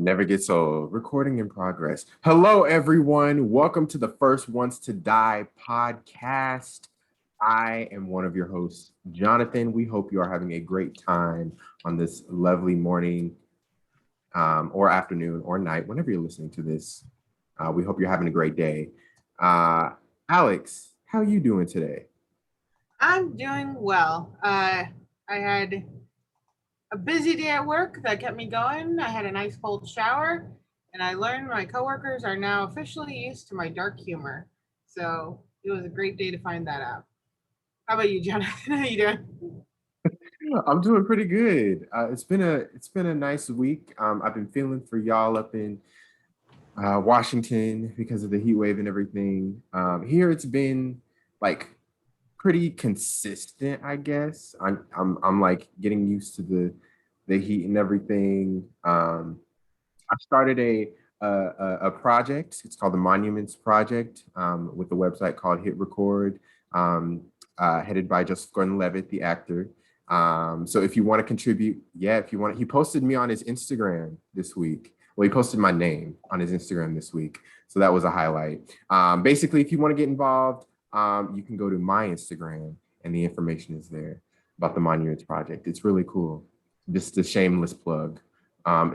Never gets old. Recording in progress. Hello, everyone. Welcome to the First Ones to Die podcast. I am one of your hosts, Jonathan. We hope you are having a great time on this lovely morning or afternoon or night, whenever you're listening to this. We hope you're having a great day. Alex, how are you doing today? I'm doing well. I had a busy day at work that kept me going. I had a nice cold shower, and I learned my coworkers are now officially used to my dark humor. So it was a great day to find that out. How about you, Jonathan? How you doing? I'm doing pretty good. It's been a nice week. I've been feeling for y'all up in Washington because of the heat wave and everything. Here it's been like pretty consistent, I guess. I'm like getting used to the heat and everything. I started a project. It's called the Monuments Project with a website called Hit Record, headed by Joseph Gordon-Levitt, the actor. So if you want to contribute, if you want, he posted me on his Instagram this week. Well, he posted my name on his Instagram this week. So that was a highlight. Basically, if you want to get involved, you can go to my Instagram and the information is there about the Monuments Project. It's really cool. Just a shameless plug.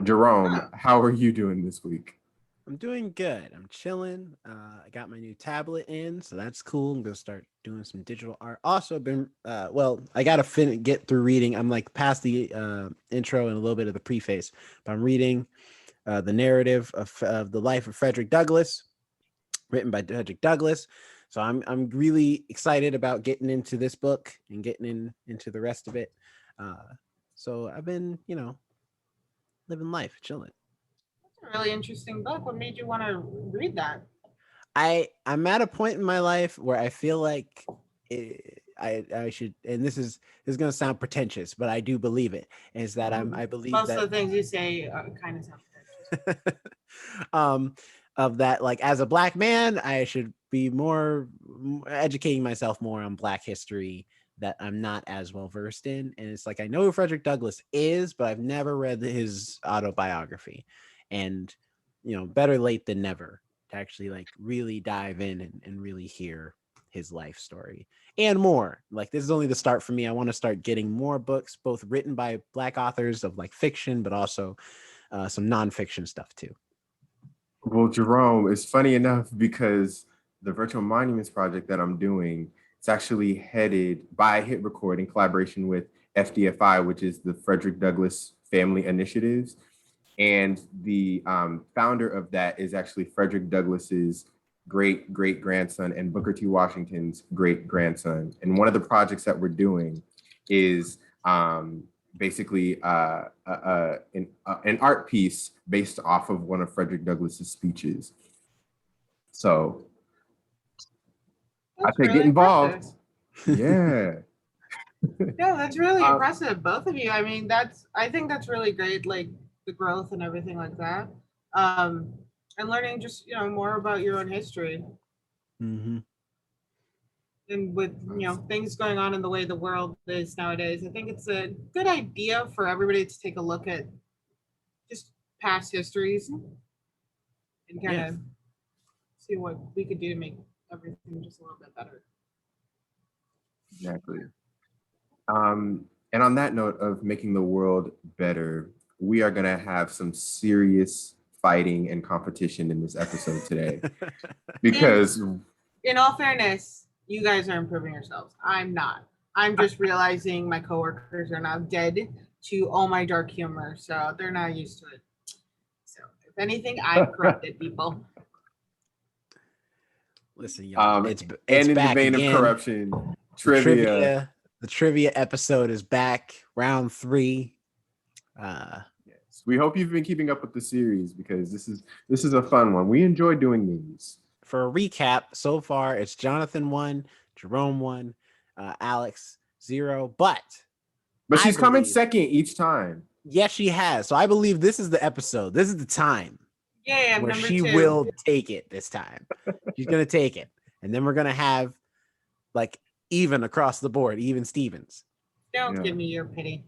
Jerome, how are you doing this week? I'm doing good. I'm chilling. I got my new tablet in, so that's cool. I'm gonna start doing some digital art. Also, been I gotta get through reading. I'm like past the intro and a little bit of the preface, but I'm reading the narrative of the life of Frederick Douglass, written by Frederick Douglass. So I'm really excited about getting into this book and getting into the rest of it. So I've been, living life, chilling. That's a really interesting book. What made you want to read that? I'm at a point in my life where I feel like I should, and this is going to sound pretentious, but I do believe it, is that I believe Most that of the things you say kind of sound pretentious. Of that, like, as a Black man, I should be more educating myself more on Black history that I'm not as well versed in. And it's like, I know who Frederick Douglass is, but I've never read his autobiography. And, better late than never to actually like really dive in and really hear his life story and more. Like, this is only the start for me. I want to start getting more books, both written by Black authors of like fiction, but also some nonfiction stuff too. Well, Jerome, it's funny enough because the Virtual Monuments Project that I'm doing, it's actually headed by Hit Record in collaboration with FDFI, which is the Frederick Douglass Family Initiatives. And the founder of that is actually Frederick Douglass's great grandson and Booker T. Washington's great grandson. And one of the projects that we're doing is basically an art piece based off of one of Frederick Douglass's speeches. So That's I say really get involved. Impressive. Yeah. No, that's really impressive, both of you. I mean, I think that's really great, like the growth and everything like that. Um, and learning just more about your own history Mm-hmm. and with things going on in the way the world is nowadays. I think it's a good idea for everybody to take a look at just past histories and kind of see what we could do to make everything just a little bit better. Exactly. And on that note of making the world better, we are going to have some serious fighting and competition in this episode today. Because in all fairness, you guys are improving yourselves. I'm not. I'm just realizing my coworkers are now dead to all my dark humor, so they're not used to it. So, if anything, I've corrected people. Listen, y'all, it's and in back the vein again. of corruption, trivia. The trivia episode is back, round 3. Yes, we hope you've been keeping up with the series because this is a fun one. We enjoy doing these. For a recap, so far it's Jonathan 1, Jerome 1, Alex 0, but she's coming second each time. Yes, she has. So I believe this is the episode. This is the time. Yeah, where she will take it this time. She's gonna take it, and then we're gonna have like even across the board, even Stevens. Don't give me your pity.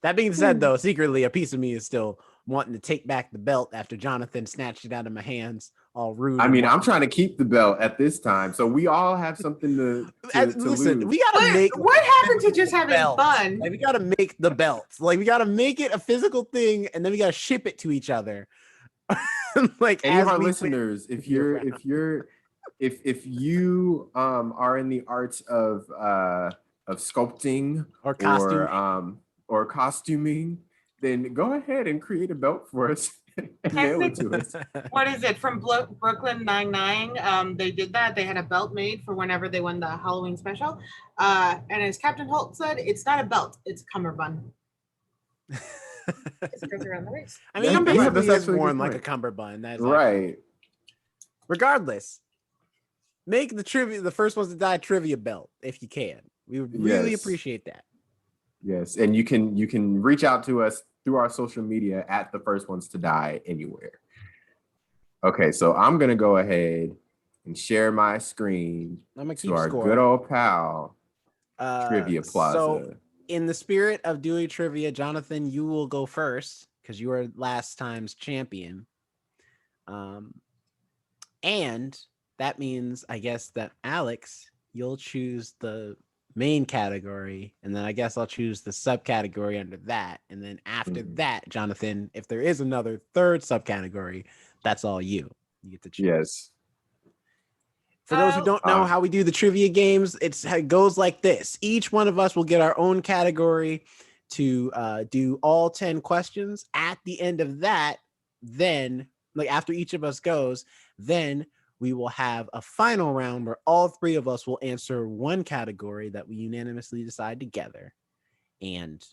That being said, though, secretly a piece of me is still wanting to take back the belt after Jonathan snatched it out of my hands, all rude. I mean, I'm trying to keep the belt at this time, so we all have something to listen. lose. We gotta make. What happened to just having belt. fun? Like, we gotta make the belts. Like, we gotta make it a physical thing, and then we gotta ship it to each other. Like, any of our listeners, if you are in the arts of sculpting or costuming, then go ahead and create a belt for us and mail it to us. What is it from Brooklyn Nine-Nine? They did that. They had a belt made for whenever they won the Halloween special. And as Captain Holt said, it's not a belt, it's a cummerbund. It goes around the waist. I mean, that's actually worn like a cummerbund. That's right. Regardless, make the first ones to die trivia belt if you can. We would really appreciate that. Yes, and you can reach out to us through our social media at the first ones to die anywhere. Okay, so I'm gonna go ahead and share my screen to our good old pal Trivia Plaza. So in the spirit of doing trivia, Jonathan, you will go first because you are last time's champion. And that means, I guess, that Alex, you'll choose the main category, and then I guess I'll choose the subcategory under that. And then after that, Jonathan, if there is another third subcategory, that's all you. You get to choose. Yes. For those who don't know how we do the trivia games, it goes like this. Each one of us will get our own category to do all 10 questions. At the end of that, then, like after each of us goes, then we will have a final round where all three of us will answer one category that we unanimously decide together, and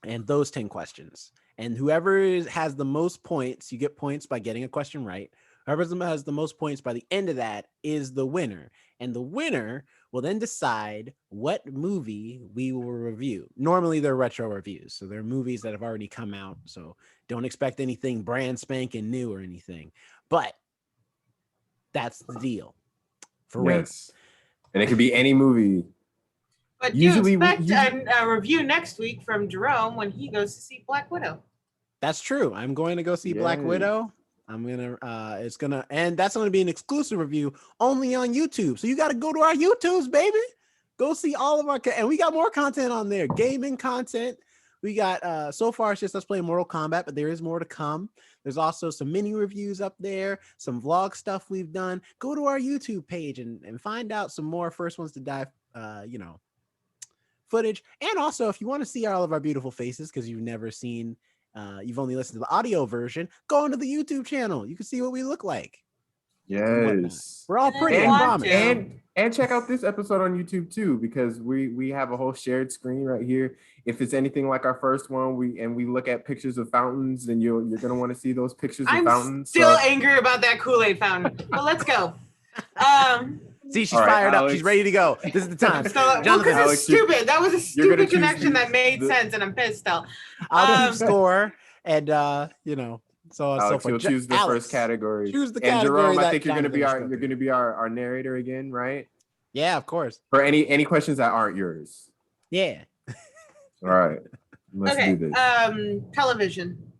those 10 questions. And whoever has the most points, you get points by getting a question right. Whoever has the most points by the end of that is the winner. And the winner will then decide what movie we will review. Normally they're retro reviews, so they're movies that have already come out. So don't expect anything brand spanking new or anything. But that's the deal. For real. And it could be any movie. But usually you expect a review next week from Jerome when he goes to see Black Widow. That's true. I'm going to go see Black Widow. And that's going to be an exclusive review only on YouTube. So you got to go to our YouTubes, baby. Go see all of our, and we got more content on there. Gaming content. We got, so far it's just us playing Mortal Kombat, but there is more to come. There's also some mini reviews up there, some vlog stuff we've done. Go to our YouTube page and find out some more First Ones to Die, footage. And also, if you want to see all of our beautiful faces, because you've never seen, you've only listened to the audio version, go onto the YouTube channel. You can see what we look like. Yes. We're all pretty and check out this episode on YouTube too, because we have a whole shared screen right here. If it's anything like our first one, we look at pictures of fountains, then you're gonna want to see those pictures of fountains. I'm still angry about that Kool-Aid fountain. But let's go. See, she's fired up. She's ready to go. This is the time. Jonathan, it's stupid. That was a stupid connection that made sense, and I'm pissed still. I'll keep score, and so Alex, you'll choose the first category. Choose the category. And Jerome, I think you're going to be our narrator again, right? Yeah, of course. For any questions that aren't yours. Yeah. All right. Let's do this. Television.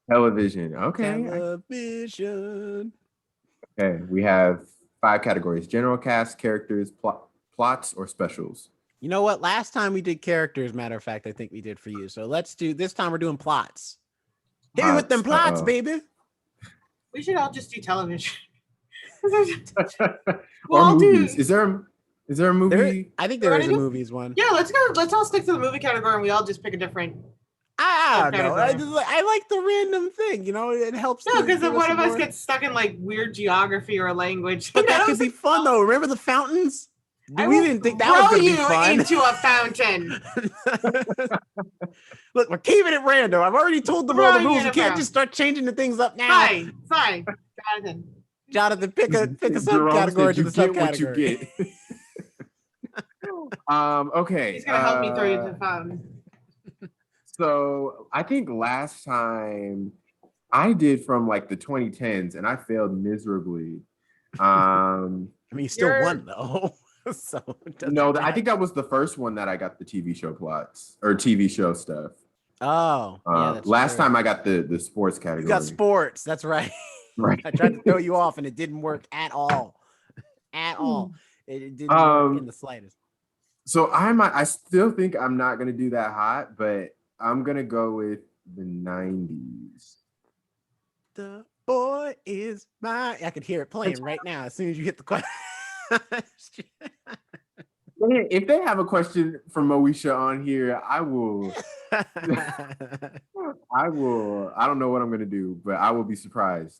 Television. Okay. Television. Okay. We have 5 categories: general cast, characters, plots, or specials. You know what? Last time we did characters, matter of fact, I think we did for you. So let's do this time. We're doing plots. Hit me with them plots, baby. We should all just do television. Or movies. Is there a movie? I think there is a movies one. Yeah, let's go. Let's all stick to the movie category, and we all just pick a different. I don't know. I like the random thing. It helps. No, because if one of us gets stuck in like weird geography or language, but that could be fun though. Remember the fountains? We didn't think that was going to be fun. Into a fountain. Look, we're keeping it random. I've already told them all the rules. You can't just start changing the things up now. Fine. Jonathan, pick a subcategory to the subcategory. Okay. He's gonna help me throw you to the fountain. So I think last time I did from like the 2010s, and I failed miserably. I mean, you still won though. So it doesn't No, I matter. think that was the first one that I got the TV show plots or TV show stuff. Oh, yeah, that's Last true. time I got the sports You category. got sports. That's right. Right. I tried to throw you off and it didn't work at all. At all. It didn't work in the slightest. So I still think I'm not gonna do that hot, but I'm gonna go with the 90s. The boy is mine. I could hear it playing right now as soon as you hit the question. If they have a question for Moesha on here, I will. I don't know what I'm gonna do, but I will be surprised.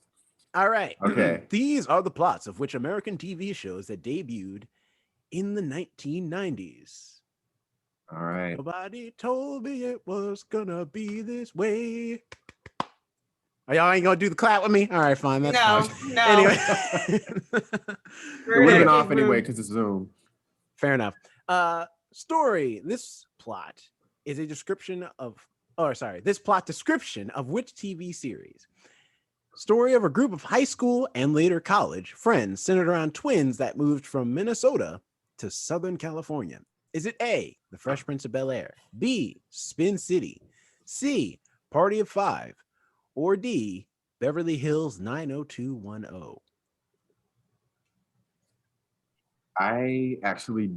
All right. Okay. These are the plots of which American TV shows that debuted in the 1990s. All right. Nobody told me it was gonna be this way. Oh, y'all ain't gonna do the clap with me? All right, fine. That's fine. No. Anyway. We're living off anyway because it's Zoom. Fair enough. Story. This plot is a description of, this plot description of which TV series? Story of a group of high school and later college friends centered around twins that moved from Minnesota to Southern California. Is it A, The Fresh Prince of Bel-Air, B, Spin City, C, Party of Five, or D, Beverly Hills 90210? I actually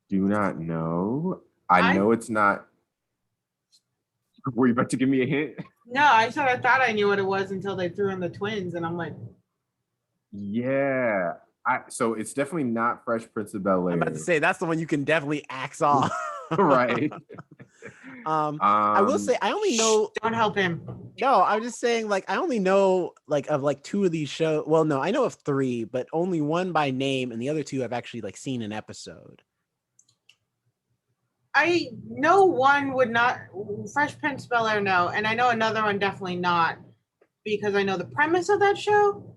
do not know. I know it's not. Were you about to give me a hint? No, I thought I knew what it was until they threw in the twins, and I'm like, yeah. So it's definitely not Fresh Prince of Bel-Air. I'm about to say that's the one you can definitely axe off. Right. I will say I only know. Don't help him. No, I'm just saying like I only know like of like two of these shows. Well, no, I know of three, but only one by name, and the other two I've actually like seen an episode. I know one would not. Fresh Prince of Bel-Air, no, and I know another one definitely not because I know the premise of that show.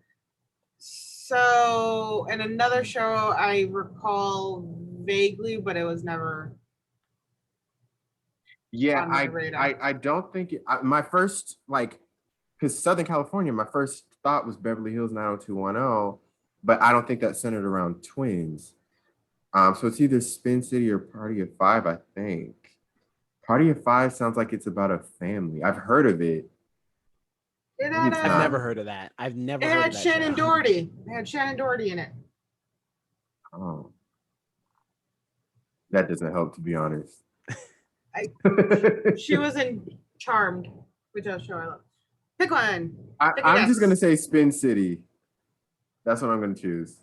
So, and another show I recall vaguely, but it was never. Yeah, I don't think my first because Southern California, my first thought was Beverly Hills 90210, but I don't think that's centered around twins. So it's either Spin City or Party of Five, I think. Party of Five sounds like it's about a family. I've heard of it. I've never heard of that. I've never heard of that. It had Shannon Doherty. It had Shannon Doherty in it. Oh. That doesn't help, to be honest. She was in Charmed, which I'll show I love. Pick one. I'm just going to say Spin City. That's what I'm going to choose.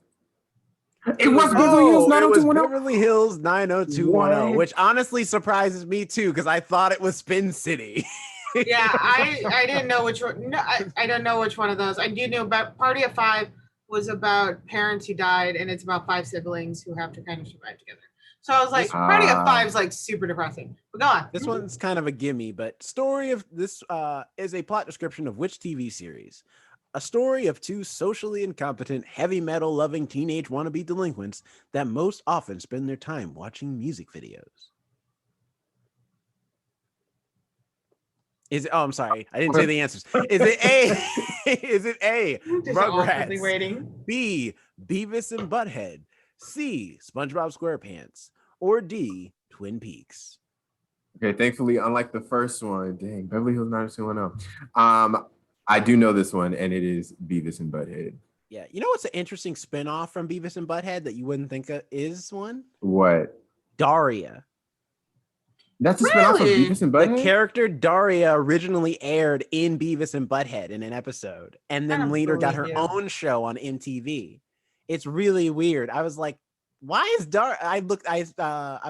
It was Beverly Hills 90210. Beverly Hills 90210, which honestly surprises me too, because I thought it was Spin City. Yeah, I didn't know which one. No, I don't know which one of those. I do know about Party of Five was about parents who died, and it's about five siblings who have to kind of survive together. So I was like, Party of Five is like super depressing. But go on. This one's kind of a gimme, but story of this is a plot description of which TV series? A story of two socially incompetent, heavy metal loving teenage wannabe delinquents that most often spend their time watching music videos. I'm sorry. I didn't say the answers. Is it A, Rugrats? Waiting. B, Beavis and Butthead. C, SpongeBob SquarePants. Or D, Twin Peaks? Okay, thankfully, unlike the first one, dang, Beverly Hills 90210. I do know this one, and it is Beavis and Butthead. Yeah, you know what's an interesting spinoff from Beavis and Butthead that you wouldn't think is one? What? Daria. That's a spinoff of Beavis and Butthead? The character Daria originally aired in Beavis and Butthead in an episode, and then later got her own show on MTV. It's really weird. I was like, why is Daria? I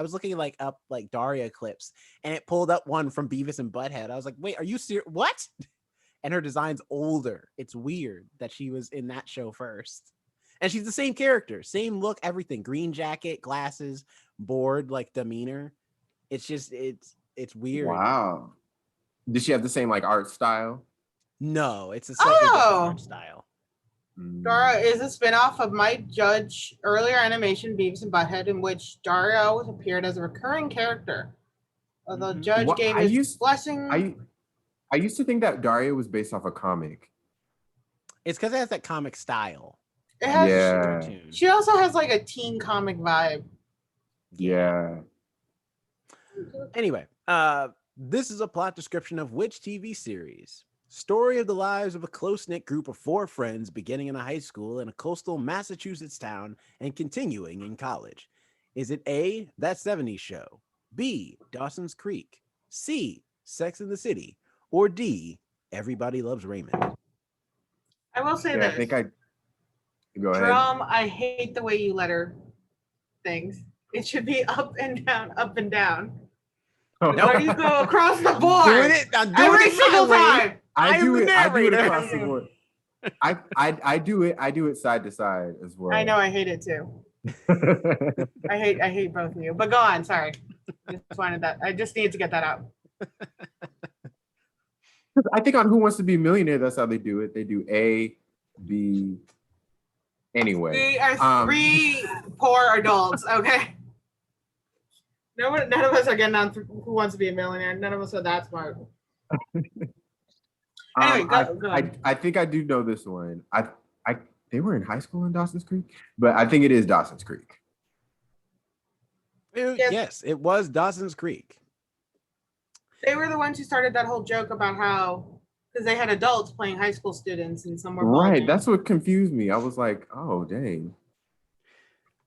was looking like up like Daria clips, and it pulled up one from Beavis and Butthead. I was like, wait, are you serious? What? And her design's older. It's weird that she was in that show first. And she's the same character, same look, everything. Green jacket, glasses, bored like demeanor. It's just it's weird. Wow. Did she have the same like art style? No, it's a slightly different art style. Dara is a spinoff of Mike Judge's earlier animation Beavis and Butthead, in which Daria always appeared as a recurring character. Although Judge gave his blessing. I used to think that Daria was based off a comic. It's because it has that comic style. It has. Yeah. Cartoon. She also has like a teen comic vibe. Yeah. Anyway, this is a plot description of which TV series? Story of the lives of a close-knit group of 4 friends beginning in a high school in a coastal Massachusetts town and continuing in college. Is it A, That 70s Show, B, Dawson's Creek, C, Sex and the City, or D, Everybody Loves Raymond? I will say Yeah, this. I think I go ahead. Jerome, I hate the way you letter things. It should be up and down, up and down. Why do you go across the board? I'm doing Every it single my way. time. I do I'm the it narrator. across the board. I do it side to side as well. I know I hate it too. I hate both of you. But go on, sorry. Just wanted that. I just needed to get that out. I think on Who Wants to Be a Millionaire, that's how they do it. They do A, B. Anyway, We are 3 poor adults, okay? None of us are getting on Who Wants to Be a Millionaire. None of us are that smart. Anyway, go on. I think I do know this one. They were in high school in Dawson's Creek, but I think it is Dawson's Creek. Yes, it was Dawson's Creek. They were the ones who started that whole joke about how, because they had adults playing high school students and some were balding. Right, that's what confused me. I was like, oh, dang.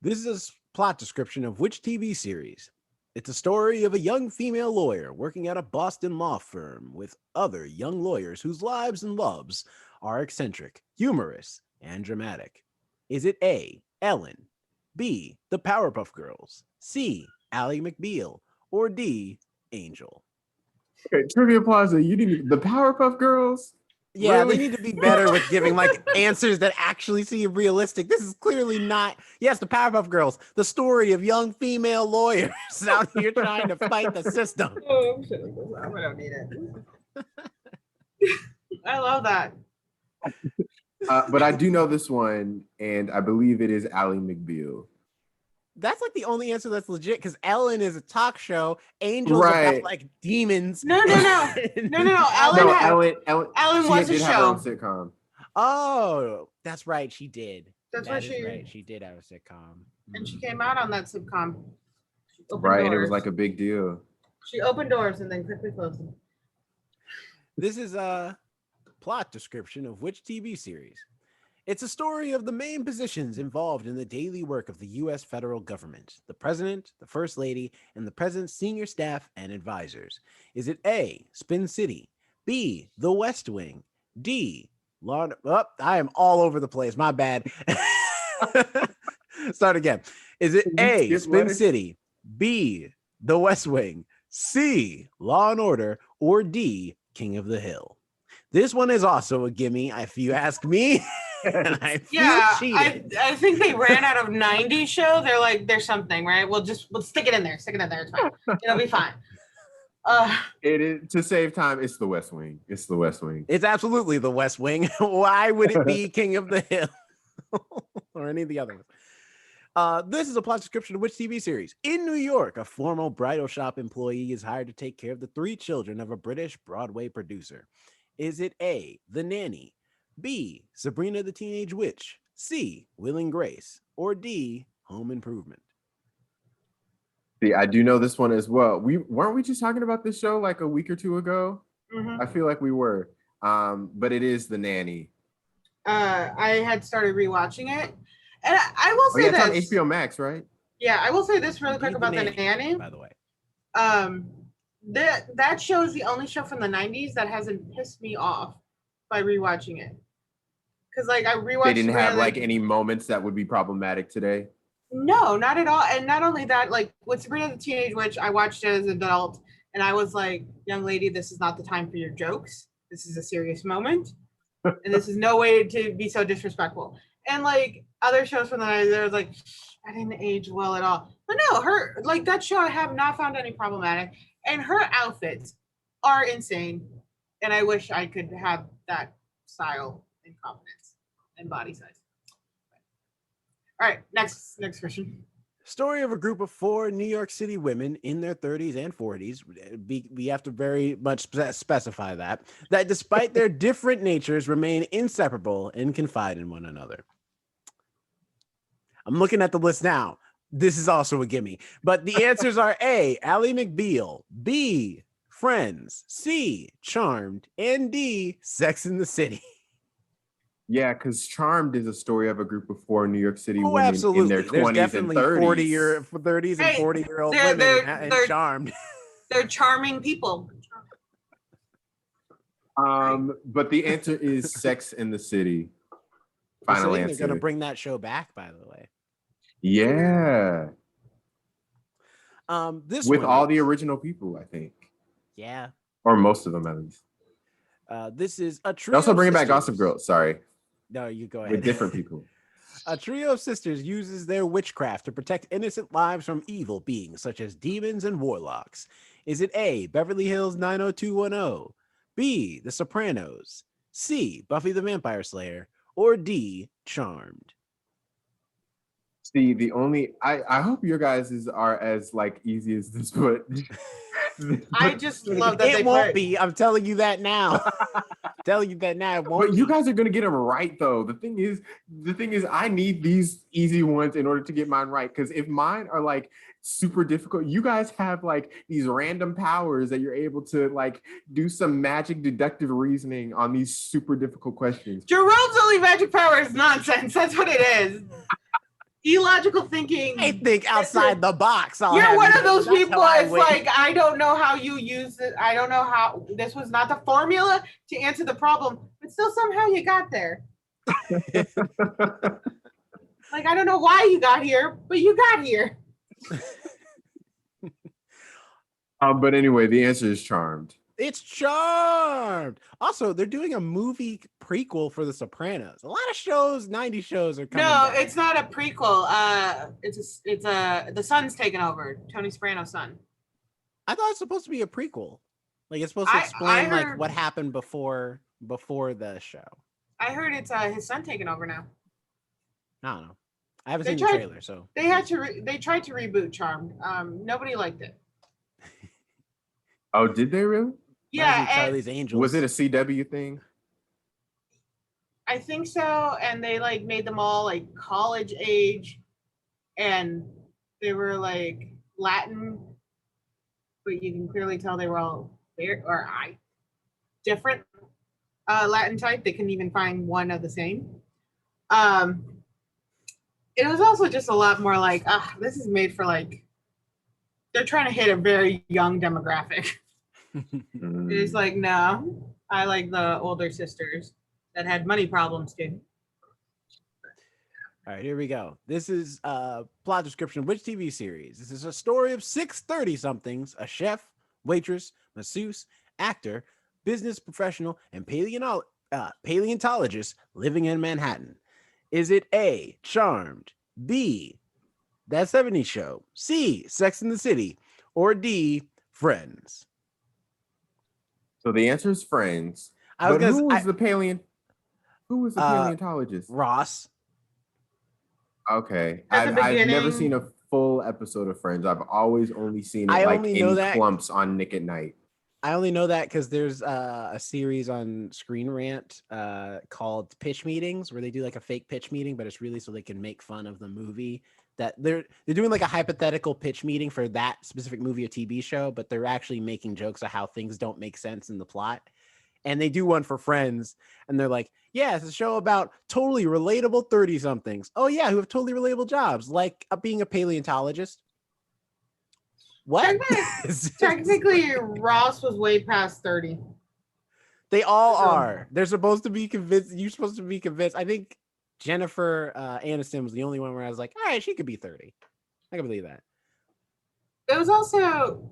This is a plot description of which TV series? It's a story of a young female lawyer working at a Boston law firm with other young lawyers whose lives and loves are eccentric, humorous, and dramatic. Is it A, Ellen, B, The Powerpuff Girls, C, Ally McBeal, or D, Angel? Okay, Trivia Plaza, you need the Powerpuff Girls? Yeah, Really? they need to be better with giving like answers that actually seem realistic. This is clearly not. Yes, the Powerpuff Girls, the story of young female lawyers out here trying to fight the system. Oh, I'm shutting this off. I don't need it. I love that. But I do know this one, and I believe it is Ally McBeal. That's like the only answer that's legit because Ellen is a talk show. Angels Right. about like demons. No. Ellen, Ellen she was a did have her own show. sitcom. Oh, that's right. She did. That's That what is she. right. She did have a sitcom. And she came out on that sitcom. She opened Right, and it doors. was like a big deal. She opened doors and then quickly closed them. This is a plot description of which TV series? It's a story of the main positions involved in the daily work of the U.S. federal government, the president, the first lady, and the president's senior staff and advisors. Is it A, Spin City, B, The West Wing, D, Law... Oh, I am all over the place. My bad. Start again. Is it A, Spin City, B, The West Wing, C, Law and Order, or D, King of the Hill? This one is also a gimme, if you ask me. And I feel cheated. I think they ran out of 90s show. They're like, there's something, right? We'll stick it in there. Stick it in there. It's fine. It'll be fine. It is, to save time, it's the West Wing. It's the West Wing. It's absolutely the West Wing. Why would it be King of the Hill or any of the other ones? This is a plot description of which TV series? In New York, a formal bridal shop employee is hired to take care of the 3 children of a British Broadway producer. Is it A, The Nanny, B, Sabrina the Teenage Witch, C, Will and Grace, or D, Home Improvement? See, I do know this one as well. Weren't we just talking about this show like a week or 2 ago? Mm-hmm. I feel like we were. But it is The Nanny. I had started rewatching it. And I will say it's on this. HBO Max, right? Yeah, I will say this really quick about The Nanny. By the way. That show is the only show from the 90s that hasn't pissed me off by rewatching it. Because like I rewatched. They didn't have like any moments that would be problematic today. No, not at all. And not only that, like with Sabrina the Teenage Witch, I watched it as an adult, and I was like, "Young lady, this is not the time for your jokes. This is a serious moment, and this is no way to be so disrespectful." And like other shows from the 90s, they were like, "I didn't age well at all." But no, her like that show, I have not found any problematic, and her outfits are insane, and I wish I could have that style and confidence and body size. All right, next question. Story of a group of 4 New York City women in their 30s and 40s. We have to very much specify that despite their different natures remain inseparable and confide in one another. I'm looking at the list now. This is also a gimme. But the answers are A, Ally McBeal, B, Friends, C, Charmed, and D, Sex in the City. Yeah, because Charmed is a story of a group of four New York City Oh, women in absolutely. their There's 20s and definitely 30s. 30s and Hey, 40-year-old they're- women they're- in they're- Charmed. They're charming people. But the answer is Sex in the City. They're Final saying answer. They're going to bring that show back, by the way. Yeah. This With one all the is- original people, I think. Yeah. Or most of them, at least. This is a They trio. also of bringing back sisters. Gossip Girl. Sorry. No, you go ahead. With different people. A trio of sisters uses their witchcraft to protect innocent lives from evil beings such as demons and warlocks. Is it A, Beverly Hills 90210, B, The Sopranos, C, Buffy the Vampire Slayer, or D, Charmed? See, I hope your guys' are as like easy as this, but I just love that It won't be. I'm telling you that now. Telling you that now. It won't But you be. guys are gonna get them right though. The thing is, I need these easy ones in order to get mine right. Because if mine are like super difficult, you guys have like these random powers that you're able to like do some magic deductive reasoning on these super difficult questions. Jerome's only magic power is nonsense. That's what it is. Illogical thinking. I think outside the box. You're one of those people. It's win. like, I don't know how you use it. I don't know how this was not the formula to answer the problem, but still somehow you got there. Like, I don't know why you got here, but you got here. But anyway, the answer is Charmed. It's Charmed. Also, they're doing a movie prequel for The Sopranos. A lot of shows, 90 shows are coming. No, back. it's not a prequel. It's the son's taken over. Tony Soprano's son. I thought it's supposed to be a prequel. Like it's supposed to I explain like heard- what happened before the show. I heard it's his son taking over now. I don't know. I haven't They seen the tried- trailer, so They tried to reboot Charmed. Nobody liked it. Oh, did they really? Yeah, and Charlie's Angels. Was it a CW thing? I think so. And they like made them all like college age, and they were like Latin, but you can clearly tell they were all different Latin type. They couldn't even find one of the same. It was also just a lot more like, this is made for like, they're trying to hit a very young demographic. It's like, no, I like the older sisters that had money problems too. All right, here we go. This is plot description. Which TV series? This is a story of 6 30-somethings, a chef, waitress, masseuse, actor, business professional, and paleontologist living in Manhattan. Is it A, Charmed, B, That 70s Show, C, Sex in the City, or D, Friends? So the answer is Friends. Who Who was the paleontologist? Ross. Okay. At the I've never beginning- seen a full episode of Friends. I've always only seen it I like only know in that- clumps on Nick at Night. I only know that because there's a series on Screen Rant called Pitch Meetings, where they do like a fake pitch meeting, but it's really so they can make fun of the movie. That they're doing like a hypothetical pitch meeting for that specific movie or TV show, but they're actually making jokes of how things don't make sense in the plot. And they do one for Friends, and they're like, "Yeah, it's a show about totally relatable 30-somethings. Oh yeah, who have totally relatable jobs, like being a paleontologist." What? Technically, Ross was way past 30. They all So- are. They're supposed to be convinced. You're supposed to be convinced. I think Jennifer Aniston was the only one where I was like, all right, she could be 30. I can believe that. It was also,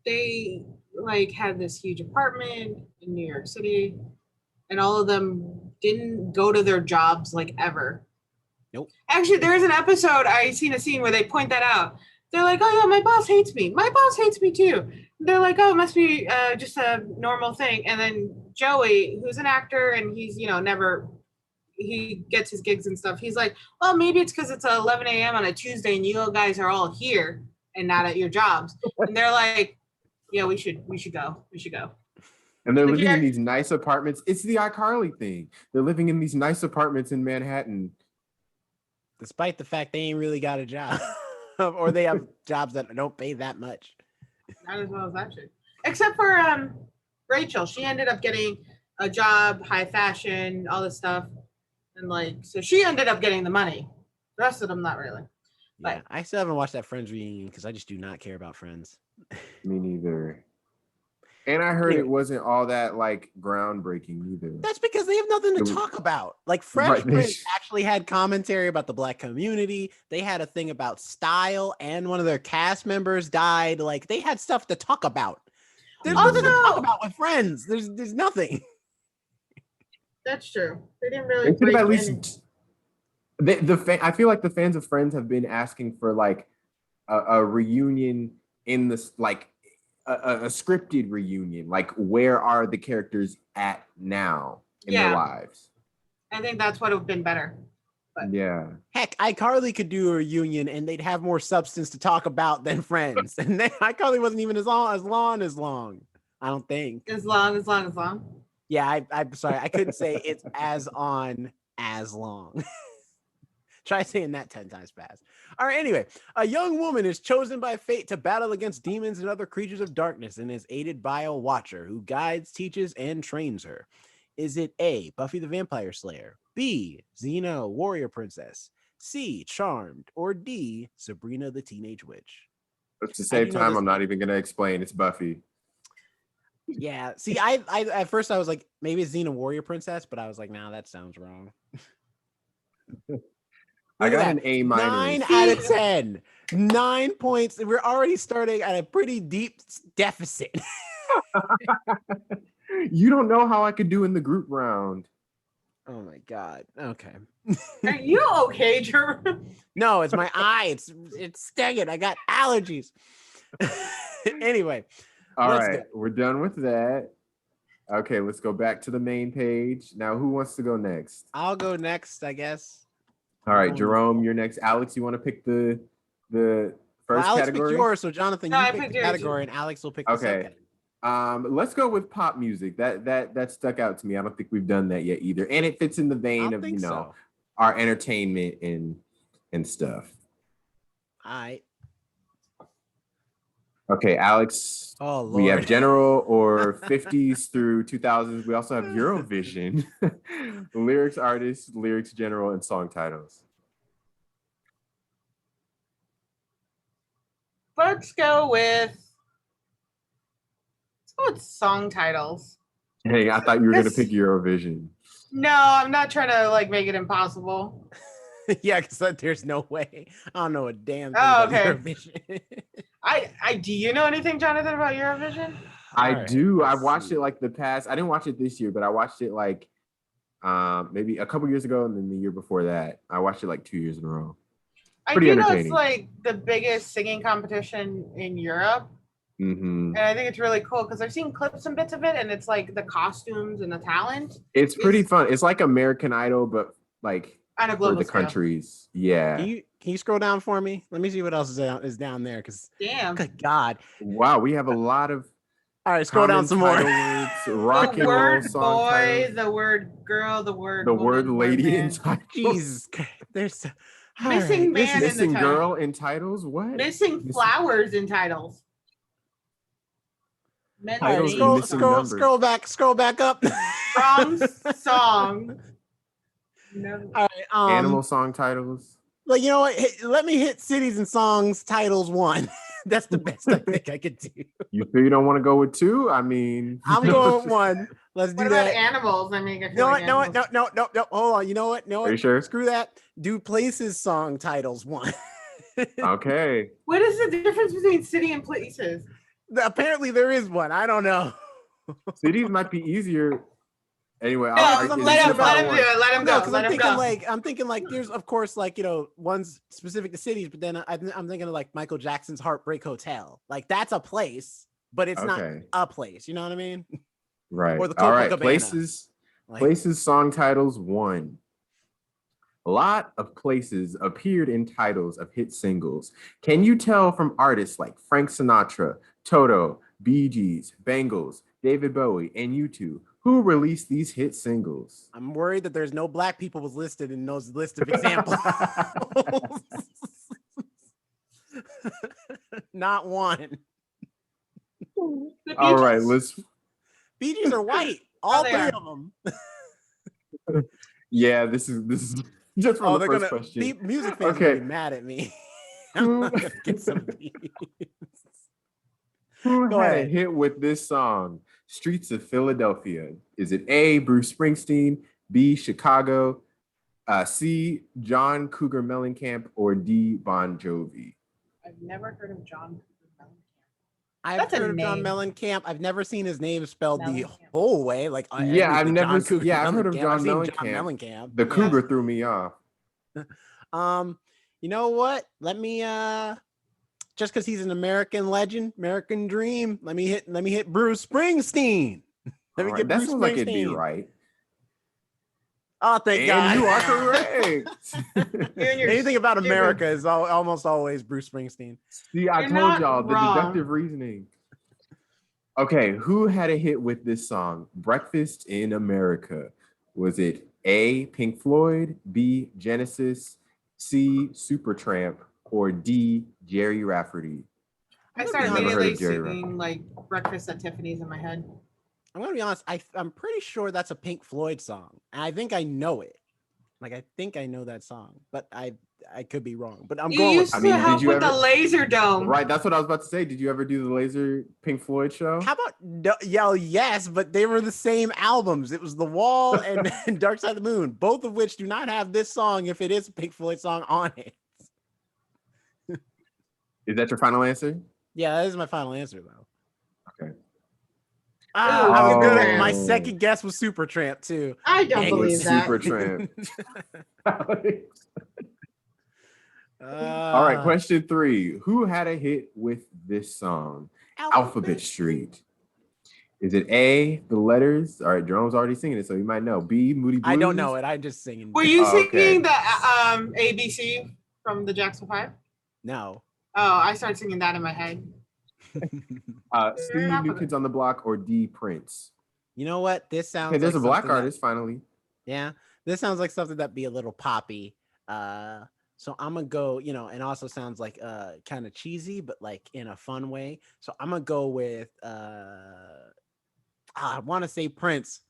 they like had this huge apartment in New York City, and all of them didn't go to their jobs like ever. Nope. Actually, there is an episode, I seen a scene where they point that out. They're like, oh yeah, my boss hates me. My boss hates me too. They're like, oh, it must be just a normal thing. And then Joey, who's an actor and he's, he gets his gigs and stuff. He's like, well, maybe it's because it's 11 a.m. on a Tuesday and you guys are all here and not at your jobs. And they're like, yeah, we should go. We should go. And they're But living yeah. in these nice apartments. It's the iCarly thing. They're living in these nice apartments in Manhattan. despite the fact they ain't really got a job, or they have jobs that don't pay that much. Not as well as that should. Except for Rachel. She ended up getting a job, high fashion, all this stuff. And like, so she ended up getting the money. The rest of them, not really. Yeah, But I still haven't watched that Friends reunion because I just do not care about Friends. Me neither. And I heard Anyway. it wasn't all that like groundbreaking either. That's because they have nothing to It was- talk about. Like Fresh Right, they Prince sh- actually had commentary about the Black community. They had a thing about style, and one of their cast members died. Like they had stuff to talk about. There's nothing to talk Also- about with Friends. There's nothing. that's true. They didn't really They could break have at in. least I feel like the fans of Friends have been asking for like a reunion in this like a scripted reunion. Like where are the characters at now in their Yeah. lives? I think that's what would have been better. But- Yeah. Heck, iCarly could do a reunion, and they'd have more substance to talk about than Friends. And then iCarly wasn't even as long. I don't think. As long. Yeah, I'm sorry. I couldn't say it's as long. Try saying that 10 times fast. All right, anyway. A young woman is chosen by fate to battle against demons and other creatures of darkness and is aided by a watcher who guides, teaches, and trains her. Is it A, Buffy the Vampire Slayer, B, Xena, Warrior Princess, C, Charmed, or D, Sabrina the Teenage Witch? But to I save do know time, this- I'm not even gonna explain. It's Buffy. Yeah, see, I at first I was like, maybe it's Xena Warrior Princess, but I was like, nah, that sounds wrong. I Look at got that. an A 9 minus. out of 10. 9 points. We're already starting at a pretty deep deficit. You don't know how I could do in the group round. Oh my god. Okay. Are you okay, Jerome? No, it's my eye. It's stinging. I got allergies. Anyway, All Let's right, we're done with that. Okay, let's go back to the main page. Now, who wants to go next? I'll go next, I guess. All right, Going Jerome, you're next. Alex, you want to pick the Well, first Alex category? picked yours, so Jonathan, No, you I pick picked the yours. category, and Alex will pick the Okay. subcategory. Let's go with pop music. That stuck out to me. I don't think we've done that yet either, and it fits in the I vein don't of think so. our entertainment and stuff. All right. Okay, Alex. Oh Lord. We have general or 50s through 2000s. We also have Eurovision, lyrics artists, lyrics general, and song titles. Let's go with song titles. Hey, I thought you were gonna This- pick Eurovision. No, I'm not trying to like make it impossible. Yeah, because there's no way. I don't know a damn thing Oh, about okay. Eurovision. I do you know anything, Jonathan, about Eurovision? I All right, do. I let's watched see. it like the past. I didn't watch it this year, but I watched it like maybe a couple years ago, and then the year before that. I watched it like 2 years in a row. I Pretty do know it's entertaining. like the biggest singing competition in Europe. Hmm. And I think it's really cool because I've seen clips and bits of it, and it's like the costumes and the talent It's pretty It's- fun. It's like American Idol, but like on a for global the scale. countries. Yeah. Can you scroll down for me? Let me see what else is down there. Because Damn. good God. Wow, we have a lot of All right, scroll down common some more. title words, rock The and roll word song boy, titles, the word girl, the word the woman, word lady in man. titles, Jesus Christ. There's all Missing this man is- in the missing title. girl in titles. What? Missing flowers in titles. all right, Titles scroll, and missing scroll, numbers. scroll back up. Wrong song. No. All right, Animal song titles. like you know what? Let me hit cities and songs titles 1. That's the best I think I could do. You sure you don't want to go with 2? I mean, I'm going with 1. Let's do What about that. animals? I mean, I feel No, like no, animals- no. Hold on. You know what? No, Are you sure? Screw that. Do places song titles 1. Okay. What is the difference between city and places? Apparently there is one. I don't know. Cities might be easier. Anyway, No, I'll, I'm is let this him- your final let him one? do it. Let him No, go. because Let I'm him thinking go. like there's of course like ones specific to cities, but then I'm thinking of like Michael Jackson's Heartbreak Hotel. Like that's a place, but it's not Okay. a place. You know what I mean? Right. Or the All right. Copacabana. Places. Like, Places song titles 1. A lot of places appeared in titles of hit singles. Can you tell from artists like Frank Sinatra, Toto, Bee Gees, Bangles, David Bowie, and U2 Who released these hit singles? I'm worried that there's no black people was listed in those list of examples. Not one. The All Bee right, Gees? let's. Bee Gees are white. All they three are. of them. Yeah, this is just from the they're first gonna question. music fans are Okay. gonna be mad at me. I'm Who, not gonna get some Bees. who Go had a ahead. hit with this song? Streets of Philadelphia. Is it A, Bruce Springsteen, B, Chicago, C, John Cougar Mellencamp, or D, Bon Jovi? I've never heard of John Mellencamp. I've That's a heard of John name. Mellencamp. I've never seen his name spelled the Mellencamp. whole way. Like Yeah, I've never. John Cougar Yeah, I've heard of Mellencamp. John I've seen John Mellencamp. Mellencamp. The Yeah. Cougar threw me off. You know what? Let me just because he's an American legend, American dream. Let me hit Bruce Springsteen. Let me All right, get that Bruce sounds like it'd be Springsteen. right. Oh, thank God. And you are correct. Anything about America is almost always Bruce Springsteen. See, I You're told not y'all the wrong. deductive reasoning. Okay, who had a hit with this song? Breakfast in America. Was it A, Pink Floyd, B, Genesis, C, Supertramp, or D, Jerry Rafferty? I started Never heard immediately of Jerry singing like Breakfast at Tiffany's in my head. I'm gonna be honest. I'm pretty sure that's a Pink Floyd song. And I think I know it. Like I think I know that song, but I could be wrong. But I'm You going with. used I to mean, help did you with the ever- Laser Dome. Right, that's what I was about to say. Did you ever do the Laser Pink Floyd show? How about yes, but they were the same albums. It was The Wall and, and Dark Side of the Moon, both of which do not have this song if it is a Pink Floyd song on it. Is that your final answer? Yeah, that is my final answer though. Okay. I was good at my Oh. second guess was Supertramp too. I don't Dang believe it. that. Supertramp. All right, question 3. Who had a hit with this song? Alphabet Street. Is it A, The Letters? All right, Jerome's already singing it, so you might know. B, Moody Blues. I don't know it. I'm just singing. Were you Oh, okay. singing the ABC from the Jackson 5? No. Oh, I started singing that in my head. C, New Kids on the Block, or D, Prince? You know what? This sounds. Okay, there's like a black something that- artist finally. Yeah, this sounds like something that'd be a little poppy. So I'm gonna go, and also sounds like kind of cheesy, but like in a fun way. So I'm gonna go with I want to say Prince.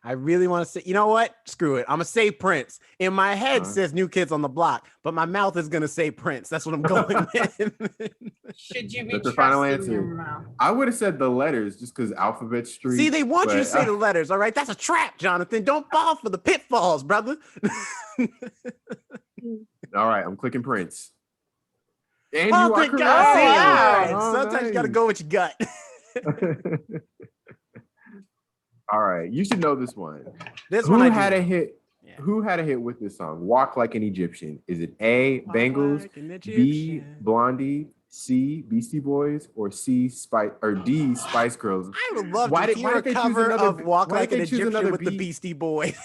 I really want to say, you know what? Screw it. I'm gonna say Prince. In my head says New Kids on the Block, but my mouth is gonna say Prince. That's what I'm going with. Should you be That's your final trusting answer? your mouth? I would have said The Letters just because Alphabet Street. See, they want you to but, say the letters. All right, that's a trap, Jonathan. Don't fall for the pitfalls, brother. All right, I'm clicking Prince. And Oh, you are thank correct. God. See, Yeah. all right. Sometimes you got to go with your gut. All right, you should know this one. This Who one I do had a know. hit? Yeah. Who had a hit with this song? Walk Like an Egyptian. Is it A, Bengals, Like an B, Egyptian. Blondie, C, Beastie Boys, or C, D, Spice Girls? I would love Why to did- hear why a did they choose cover another of B- Walk why Like did an they choose Egyptian another with the B? Beastie Boys.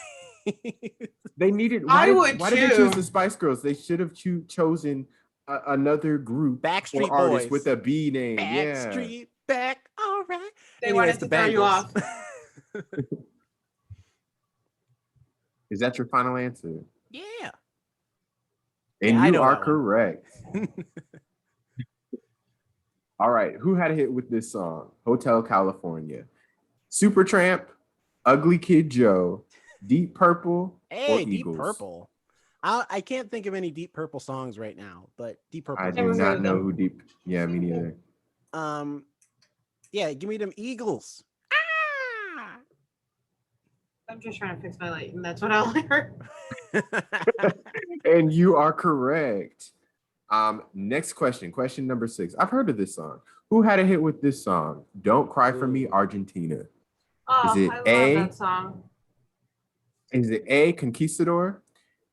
They needed. I would Why did they choose too. the Spice Girls? They should have chosen another group Backstreet or artist Boys. with a B name. Backstreet back, all right. They Anyways, wanted to throw you off. Is that your final answer? Yeah. And Yeah, I you know are that one. correct. All right, who had a hit with this song? Hotel California, Supertramp, Ugly Kid Joe, Deep Purple, or Hey, Deep Eagles? Purple. I can't think of any Deep Purple songs right now, but Deep Purple. I Never do heard not of know them. who Deep. Yeah, me neither. Yeah, give me them Eagles. Ah! I'm just trying to fix my light, and that's what I only heard. And you are correct. Next question, question number 6. I've heard of this song. Who had a hit with this song? Don't Cry for Me, Argentina. Oh, Is it I love A? that song. Is it A, Conquistador,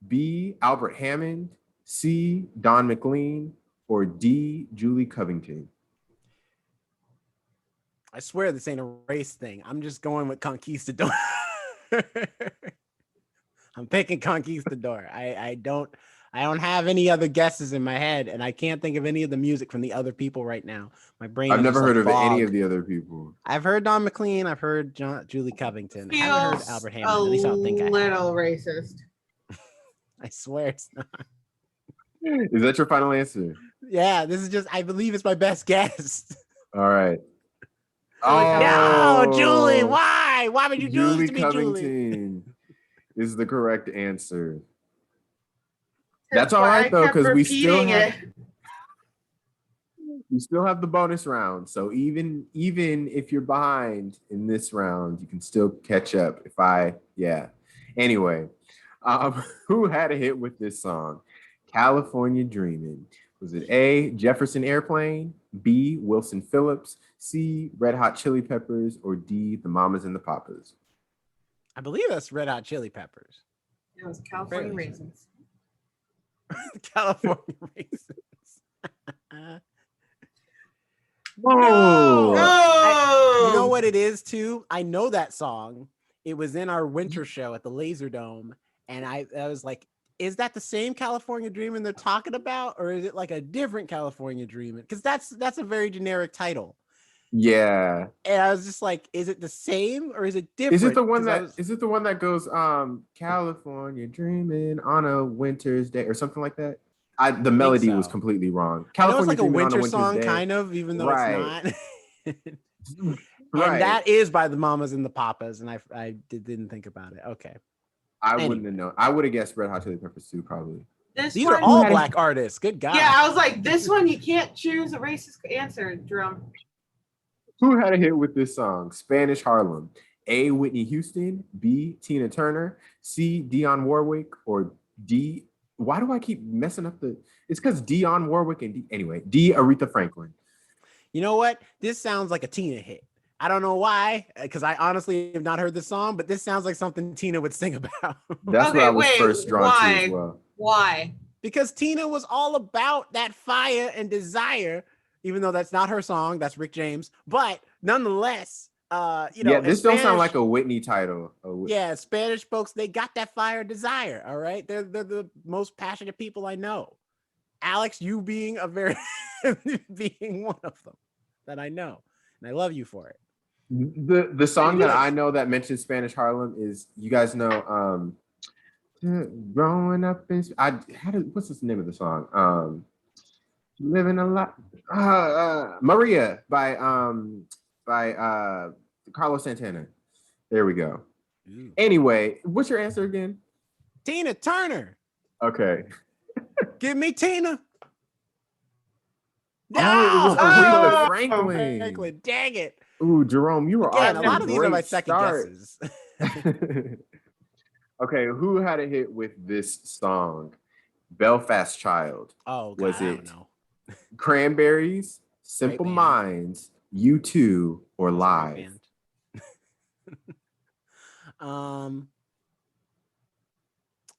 B, Albert Hammond, C, Don McLean, or D, Julie Covington? I swear this ain't a race thing. I'm just going with Conquistador. I'm picking Conquistador. I don't have any other guesses in my head, and I can't think of any of the music from the other people right now. My brain. I've is never just, heard like, of any of fogged. the other people. I've heard Don McLean. I've heard Julie Covington. I haven't heard Feels Albert a Hammond. At least I don't think I have. little racist. I swear it's not. Is that your final answer? Yeah, this is just. I believe it's my best guess. All right. No, Julie. Why? Why would you do Julie this to me, Julie? Covington is the correct answer. That's That's all why right though, I kept because we still repeating have it. we still have the bonus round. So even if you're behind in this round, you can still catch up. Anyway, who had a hit with this song? California Dreamin'. Was it A, Jefferson Airplane, B, Wilson Phillips, C, Red Hot Chili Peppers, or D, the Mamas and the Papas? I believe that's Red Hot Chili Peppers. It was California Really? raisins. California raisins. Oh, You know what it is too? I know that song. It was in our winter show at the Laser Dome, and I was like, is that the same California Dreamin' they're talking about, or is it like a different California Dreamin'? Because that's a very generic title. yeah. And I was just like, is it the same or is it different? Is it the one 'Cause that is it the one that goes California Dreamin' on a winter's day or something like that? The melody was so. completely wrong. I know it's like a Dreamin' on winter winter's song, day. kind of, even though Right. it's not. Right. And that is by the Mamas and the Papas, and I didn't think about it. Okay. I wouldn't have known. I would have guessed Red Hot Chili Peppers too, probably. These are all black artists. Good God. Yeah, I was like, this one you can't choose a racist answer, Jerome. Who had a hit with this song? Spanish Harlem. A, Whitney Houston. B, Tina Turner. C, Dionne Warwick. Or D, why do I keep messing up the... It's because Dionne Warwick and D... Anyway, D, Aretha Franklin. You know what? This sounds like a Tina hit. I don't know why, because I honestly have not heard the song, but this sounds like something Tina would sing about. That's what I was first drawn to as well. Why? Because Tina was all about that fire and desire, even though that's not her song, that's Rick James. But nonetheless, yeah, this don't sound like a Whitney title. Yeah, Spanish folks, they got that fire and desire. All right, they're the most passionate people I know. Alex, you being being one of them that I know, and I love you for it. The song that I know that mentions Spanish Harlem is, you guys know, growing up in what's the name of the song? Living a lot, Maria by Carlos Santana. There we go. Ooh. Anyway, what's your answer again? Tina Turner. Okay. Give me Tina. No, it was Aretha Franklin. Franklin. Dang it. Ooh, Jerome, you were a lot of these are my second guesses. Okay, who had a hit with this song? Belfast Child. Oh, God, was I it don't know. Cranberries, Simple Minds, U2, or Live? I'm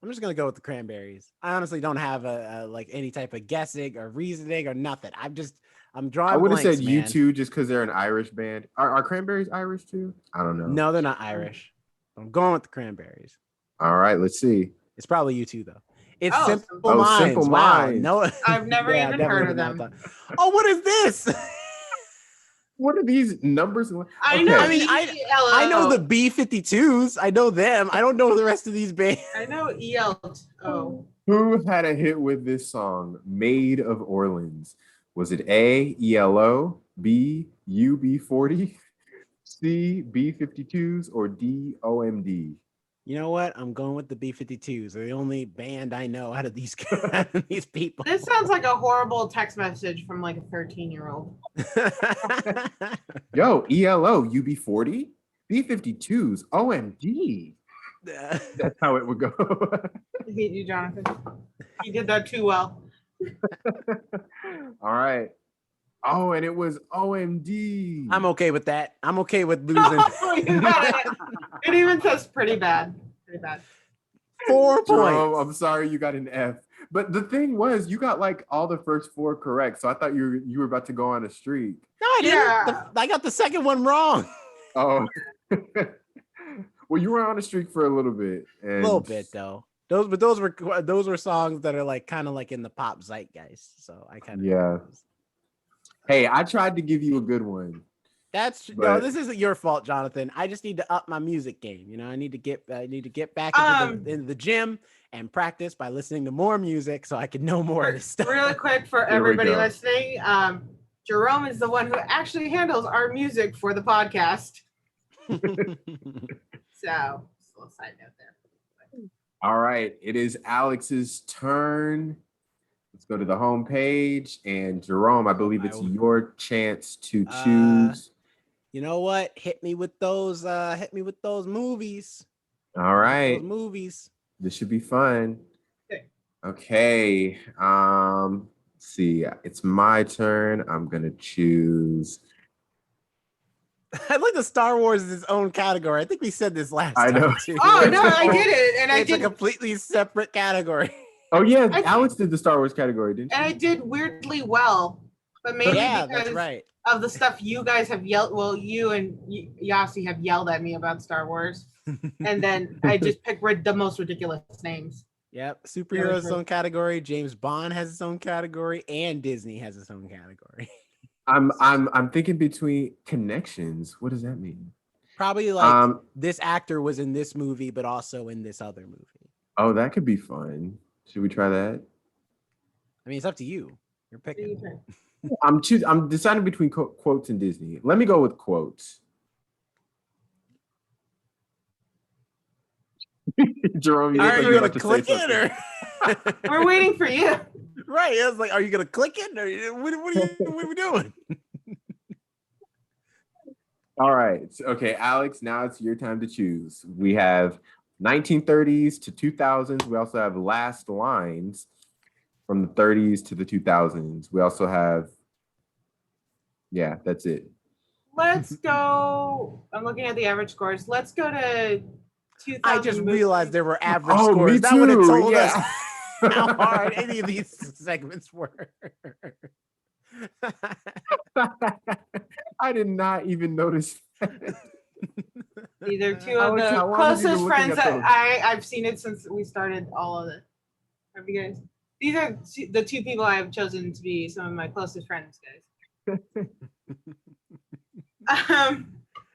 just gonna go with the Cranberries. I honestly don't have a like any type of guessing or reasoning or nothing. I'm drawing. I would have said man. U2 just because they're an Irish band. Are Cranberries Irish too? I don't know. No, they're not Irish. I'm going with the Cranberries. All right, let's see. It's probably U2 though. It's Simple Minds. Simple Minds. No, I've never even heard of them. Oh, what is this? What are these numbers? I know. I mean, I know the B-52s. I know them. I don't know the rest of these bands. I know ELO. Who had a hit with this song? Maid of Orleans. Was it A, ELO, B, UB40, C, B-52s, or D, OMD? You know what? I'm going with the B-52s. They're the only band I know out of these people. This sounds like a horrible text message from like a 13-year-old. Yo, ELO, UB40, B-52s, OMD. That's how it would go. I hate you, Jonathan. You did that too well. All right. Oh, and it was OMD. I'm okay with that. I'm okay with losing. It even says pretty bad. Pretty bad. 4 points. Jerome, I'm sorry you got an F. But the thing was, you got like all the first 4 correct. So I thought you were about to go on a streak. No, I didn't. Yeah. I got the second one wrong. Oh. Well, you were on a streak for a little bit. A little bit, though. Those were songs that are like kind of like in the pop zeitgeist. So I kind of Yeah. Hey, I tried to give you a good one. No, this isn't your fault, Jonathan. I just need to up my music game. You know, I need to get back into the gym and practice by listening to more music so I can know more of this stuff. Really quick for everybody listening, Jerome is the one who actually handles our music for the podcast. So, just a little side note there. All right, it is Alex's turn. Let's go to the home page, and Jerome, I believe it's your chance to choose. You know what? Hit me with those movies. All right. Those movies. This should be fun. Okay. Let's see. It's my turn. I'm gonna choose. I like the Star Wars is its own category. I think we said this last time. I know. Too. Oh no, I did it, and it's a completely separate category. Oh yeah, Alex did the Star Wars category, didn't she? And I did weirdly well, but maybe because that's right. of the stuff you guys have yelled. Well, you and Yasi have yelled at me about Star Wars, and then I just picked the most ridiculous names. Yep, superhero has its own category. James Bond has its own category, and Disney has its own category. I'm thinking between connections. What does that mean? Probably like this actor was in this movie, but also in this other movie. Oh, that could be fun. Should we try that? I mean, it's up to you. You're picking. I'm deciding between quotes and Disney. Let me go with quotes. Jerome, are you gonna click it or? We're waiting for you. Right. I was like, are you gonna click it or what are we doing? All right. Okay, Alex, now it's your time to choose. We have 1930s to 2000s. We also have last lines from the 30s to the 2000s. We also have, yeah, that's it. Let's go. I'm looking at the average scores. Let's go to 2000. I just realized there were average scores. Me too. That would have told us how hard any of these segments were. I did not even notice that. These are two of the closest friends that I've seen it since we started all of it. Have you guys? These are the two people I have chosen to be some of my closest friends, guys.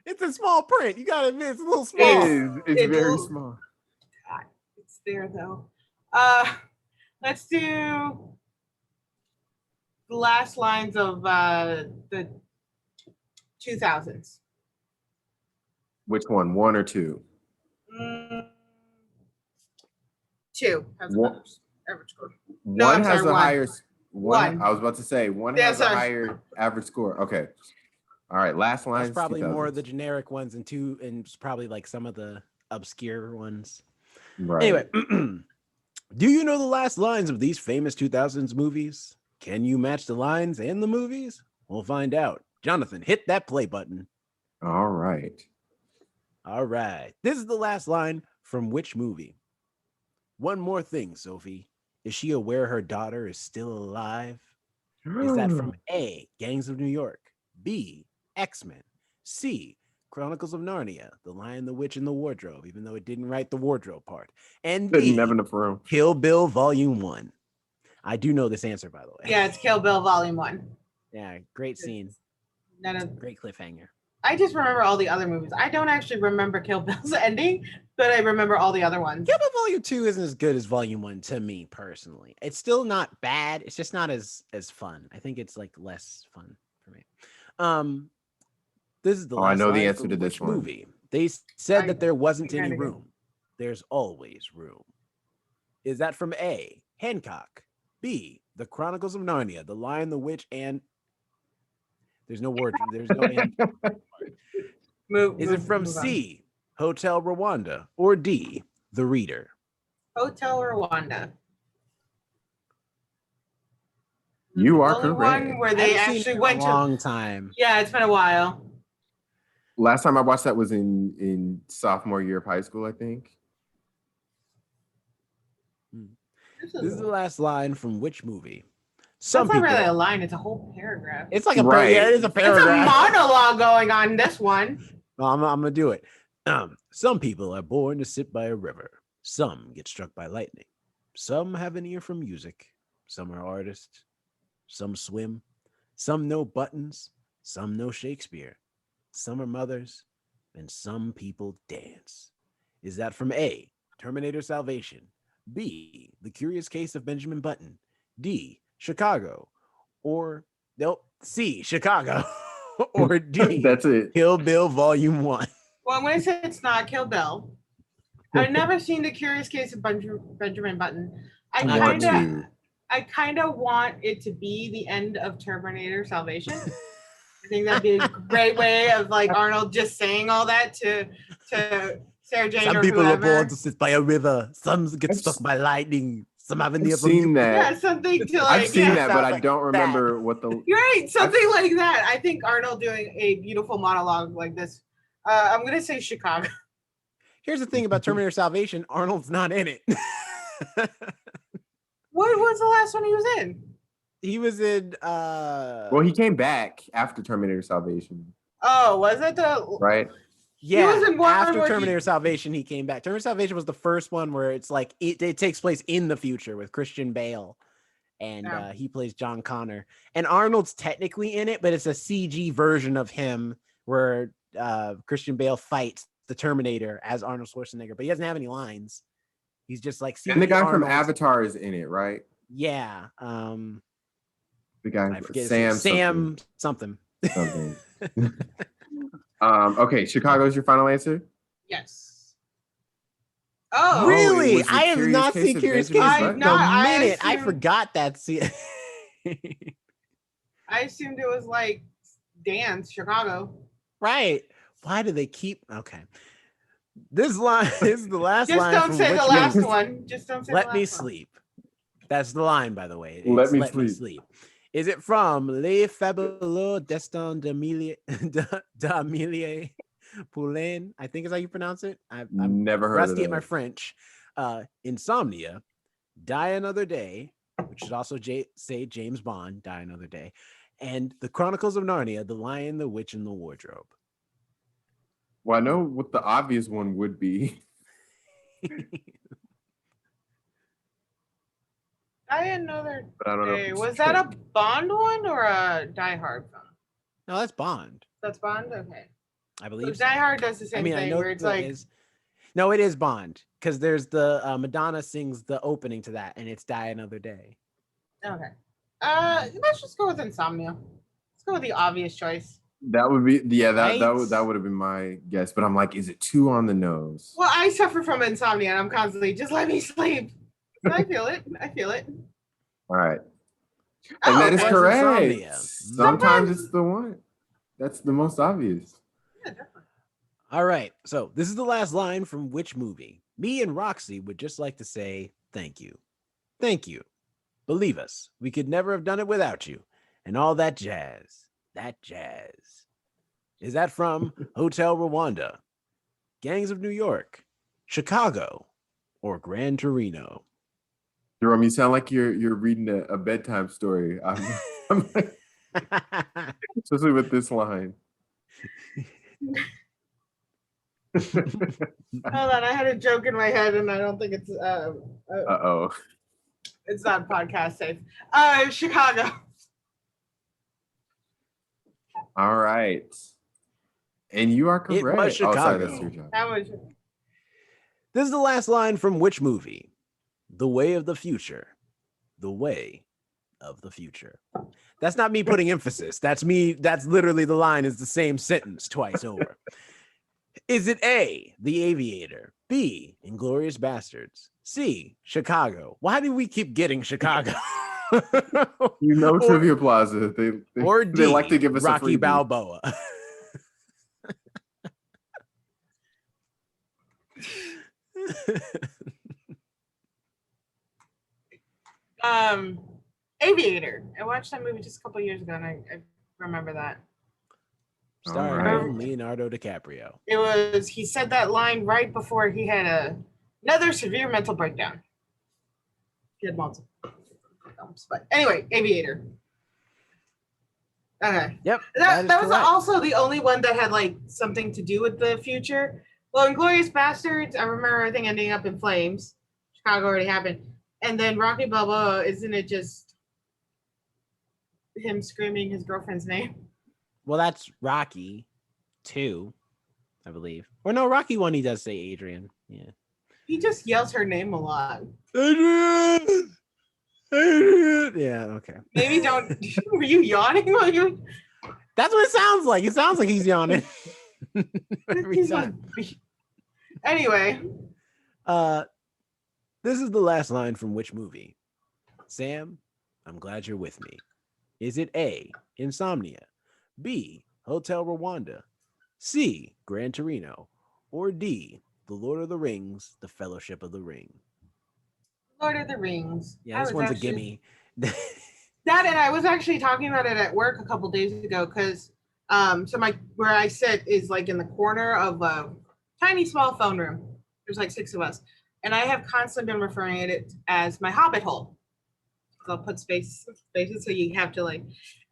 It's a small print. You gotta admit, it's a little small. It's very small. It's there though. Let's do the last lines of the 2000s. Which one? One or two? Two has one, average score. One has a higher one. I was about to say one has a higher average score. Okay. All right. Last line. That's probably 2000s. More of the generic ones and two, and probably like some of the obscure ones. Right. Anyway, do you know the last lines of these famous 2000s movies? Can you match the lines and the movies? We'll find out. Jonathan, hit that play button. All right. All right. This is the last line from which movie? One more thing, Sophie. Is she aware her daughter is still alive? Is that from A, Gangs of New York, B, X-Men, C, Chronicles of Narnia, The Lion, the Witch, and the Wardrobe, even though it didn't write the wardrobe part, and D, Kill Bill Volume 1. I do know this answer, by the way. Yeah, it's Kill Bill Volume 1. Yeah, great scene. Great cliffhanger. I just remember all the other movies. I don't actually remember Kill Bill's ending, but I remember all the other ones. Kill Bill Volume 2 isn't as good as Volume 1 to me personally. It's still not bad. It's just not as fun. I think it's like less fun for me. This is the last I know the answer to this movie. They said that there wasn't any room. There's always room. Is that from A, Hancock, B, The Chronicles of Narnia, The Lion, the Witch, and there's no word. There's no Is it from C, Hotel Rwanda, or D, The Reader? Hotel Rwanda. You are correct. One where they actually went a long time. Yeah, it's been a while. Last time I watched that was in sophomore year of high school, I think. This is the last line from which movie? It's not really a line, it's a whole paragraph. It's like a paragraph. It is a paragraph. It's a monologue going on in this one. Well, I'm gonna do it. Some people are born to sit by a river. Some get struck by lightning. Some have an ear for music. Some are artists. Some swim. Some know buttons. Some know Shakespeare. Some are mothers. And some people dance. Is that from A, Terminator Salvation, B, The Curious Case of Benjamin Button, D, Chicago, or nope, C, Chicago, or D, That's it. Kill Bill Volume 1? Well, I'm going to say it's not Kill Bill. I've never seen The Curious Case of Benjamin Button. I kind of want it to be the end of Terminator Salvation. I think that'd be a great way of like Arnold just saying all that to Sarah Jane Some or people whoever. are born to sit by a river. Some get struck by lightning. Some have an ear I've for seen music. that. Yeah, something to like. I've seen yeah, that, but I like don't remember what the. You're right, something like that. I think Arnold doing a beautiful monologue like this. I'm gonna say Chicago. Here's the thing about Terminator Salvation: Arnold's not in it. What was the last one he was in? He was in. Well, he came back after Terminator Salvation, Oh, was it the right? Yeah, was in one after where Terminator Salvation, he came back. Terminator Salvation was the first one where it's like it takes place in the future with Christian Bale, and Yeah. he plays John Connor. And Arnold's technically in it, but it's a CG version of him where Christian Bale fights the Terminator as Arnold Schwarzenegger, but he doesn't have any lines. He's just like And the guy from Arnold. Avatar is in it, right? Yeah, The guy I forget Sam something. something. Okay, Chicago's your final answer? yes. Oh, it Really? was The I have Curious not Case seen of Curious Case. Benjamin The Button? minute I assumed- forgot that scene. I assumed it was like dance Chicago. Right. Why do they keep okay? This line is the last Just line. don't from say which the last movie? one. Just don't say Let the me last one. sleep. That's the line, by the way. Let It's me sleep. Is it from Les Fabuleux Destin d'Amélie Poulain? I think is how you pronounce it. I'm Never heard rusty of at my that. French. Insomnia, Die Another Day, which should also say James Bond, Die Another Day, and The Chronicles of Narnia, The Lion, the Witch, and the Wardrobe. Well, I know what the obvious one would be. Die Another But I don't know. if Day. it's Was true. that a Bond one or a Die Hard film? No, that's Bond. That's Bond? Okay. I So believe. Die Hard does the same I thing know where it's that like is. No, it is Bond because there's the Madonna sings the opening to that, and it's Die Another Day. okay. Let's just go with Insomnia. Let's go with the obvious choice. That would be that Right? that would have been my guess, but I'm like, is it too on the nose? Well, I suffer from insomnia and I'm constantly just let me sleep. So I feel it. I feel it. All right. Oh, And that is okay. correct. Insomnia. Sometimes it's the one. That's the most obvious. Yeah, definitely. All right, so this is the last line from which movie? Me and Roxy would just like to say thank you. Thank you. Believe us, we could never have done it without you. And all that jazz. That jazz. Is that from Hotel Rwanda, Gangs of New York, Chicago, or Gran Torino? Jerome, you sound like you're reading a bedtime story. I'm like, especially with this line. Hold on, I had a joke in my head and I don't think it's Uh-oh. it's not podcast safe. Chicago. All right. And you are It correct. was Oh, sorry, Chicago. that's your job. That was This is the last line from which movie? The Way of the Future. The Way of the Future. That's not me putting emphasis. That's me. That's literally the line is the same sentence twice over. Is it A, The Aviator, B, Inglourious Bastards, C, Chicago? Why do we keep getting Chicago? You know, Or- Trivia Plaza. They or D, they like to give us Rocky a freebie. Balboa. Aviator. I watched that movie just a couple years ago and I remember that. Starring Alright. Leonardo DiCaprio. It was he said that line right before he had another severe mental breakdown. He had multiple problems, but anyway, Aviator. Okay. Yep. That is was correct. also the only one that had like something to do with the future. Well, Inglorious Bastards, I remember everything ending up in flames. Chicago already happened. And then Rocky Balboa, isn't it just him screaming his girlfriend's name? Well, that's Rocky 2, I believe. Or no, Rocky 1, he does say Adrian. Yeah. He just yells her name a lot. Adrian! Adrian! Yeah, okay. Maybe don't. Were you yawning while you? That's what it sounds like. It sounds like he's yawning. Every time. Anyway. This is the last line from which movie? Sam, I'm glad you're with me. Is it A, Insomnia, B, Hotel Rwanda, C, Gran Torino, or D, The Lord of the Rings, The Fellowship of the Ring? Lord of the Rings. Yeah, this one's a gimme. That, and I was actually talking about it at work a couple days ago because so where I sit is like in the corner of a tiny small phone room. There's like 6 of us. And I have constantly been referring to it as my hobbit hole. So I'll put spaces so you have to like,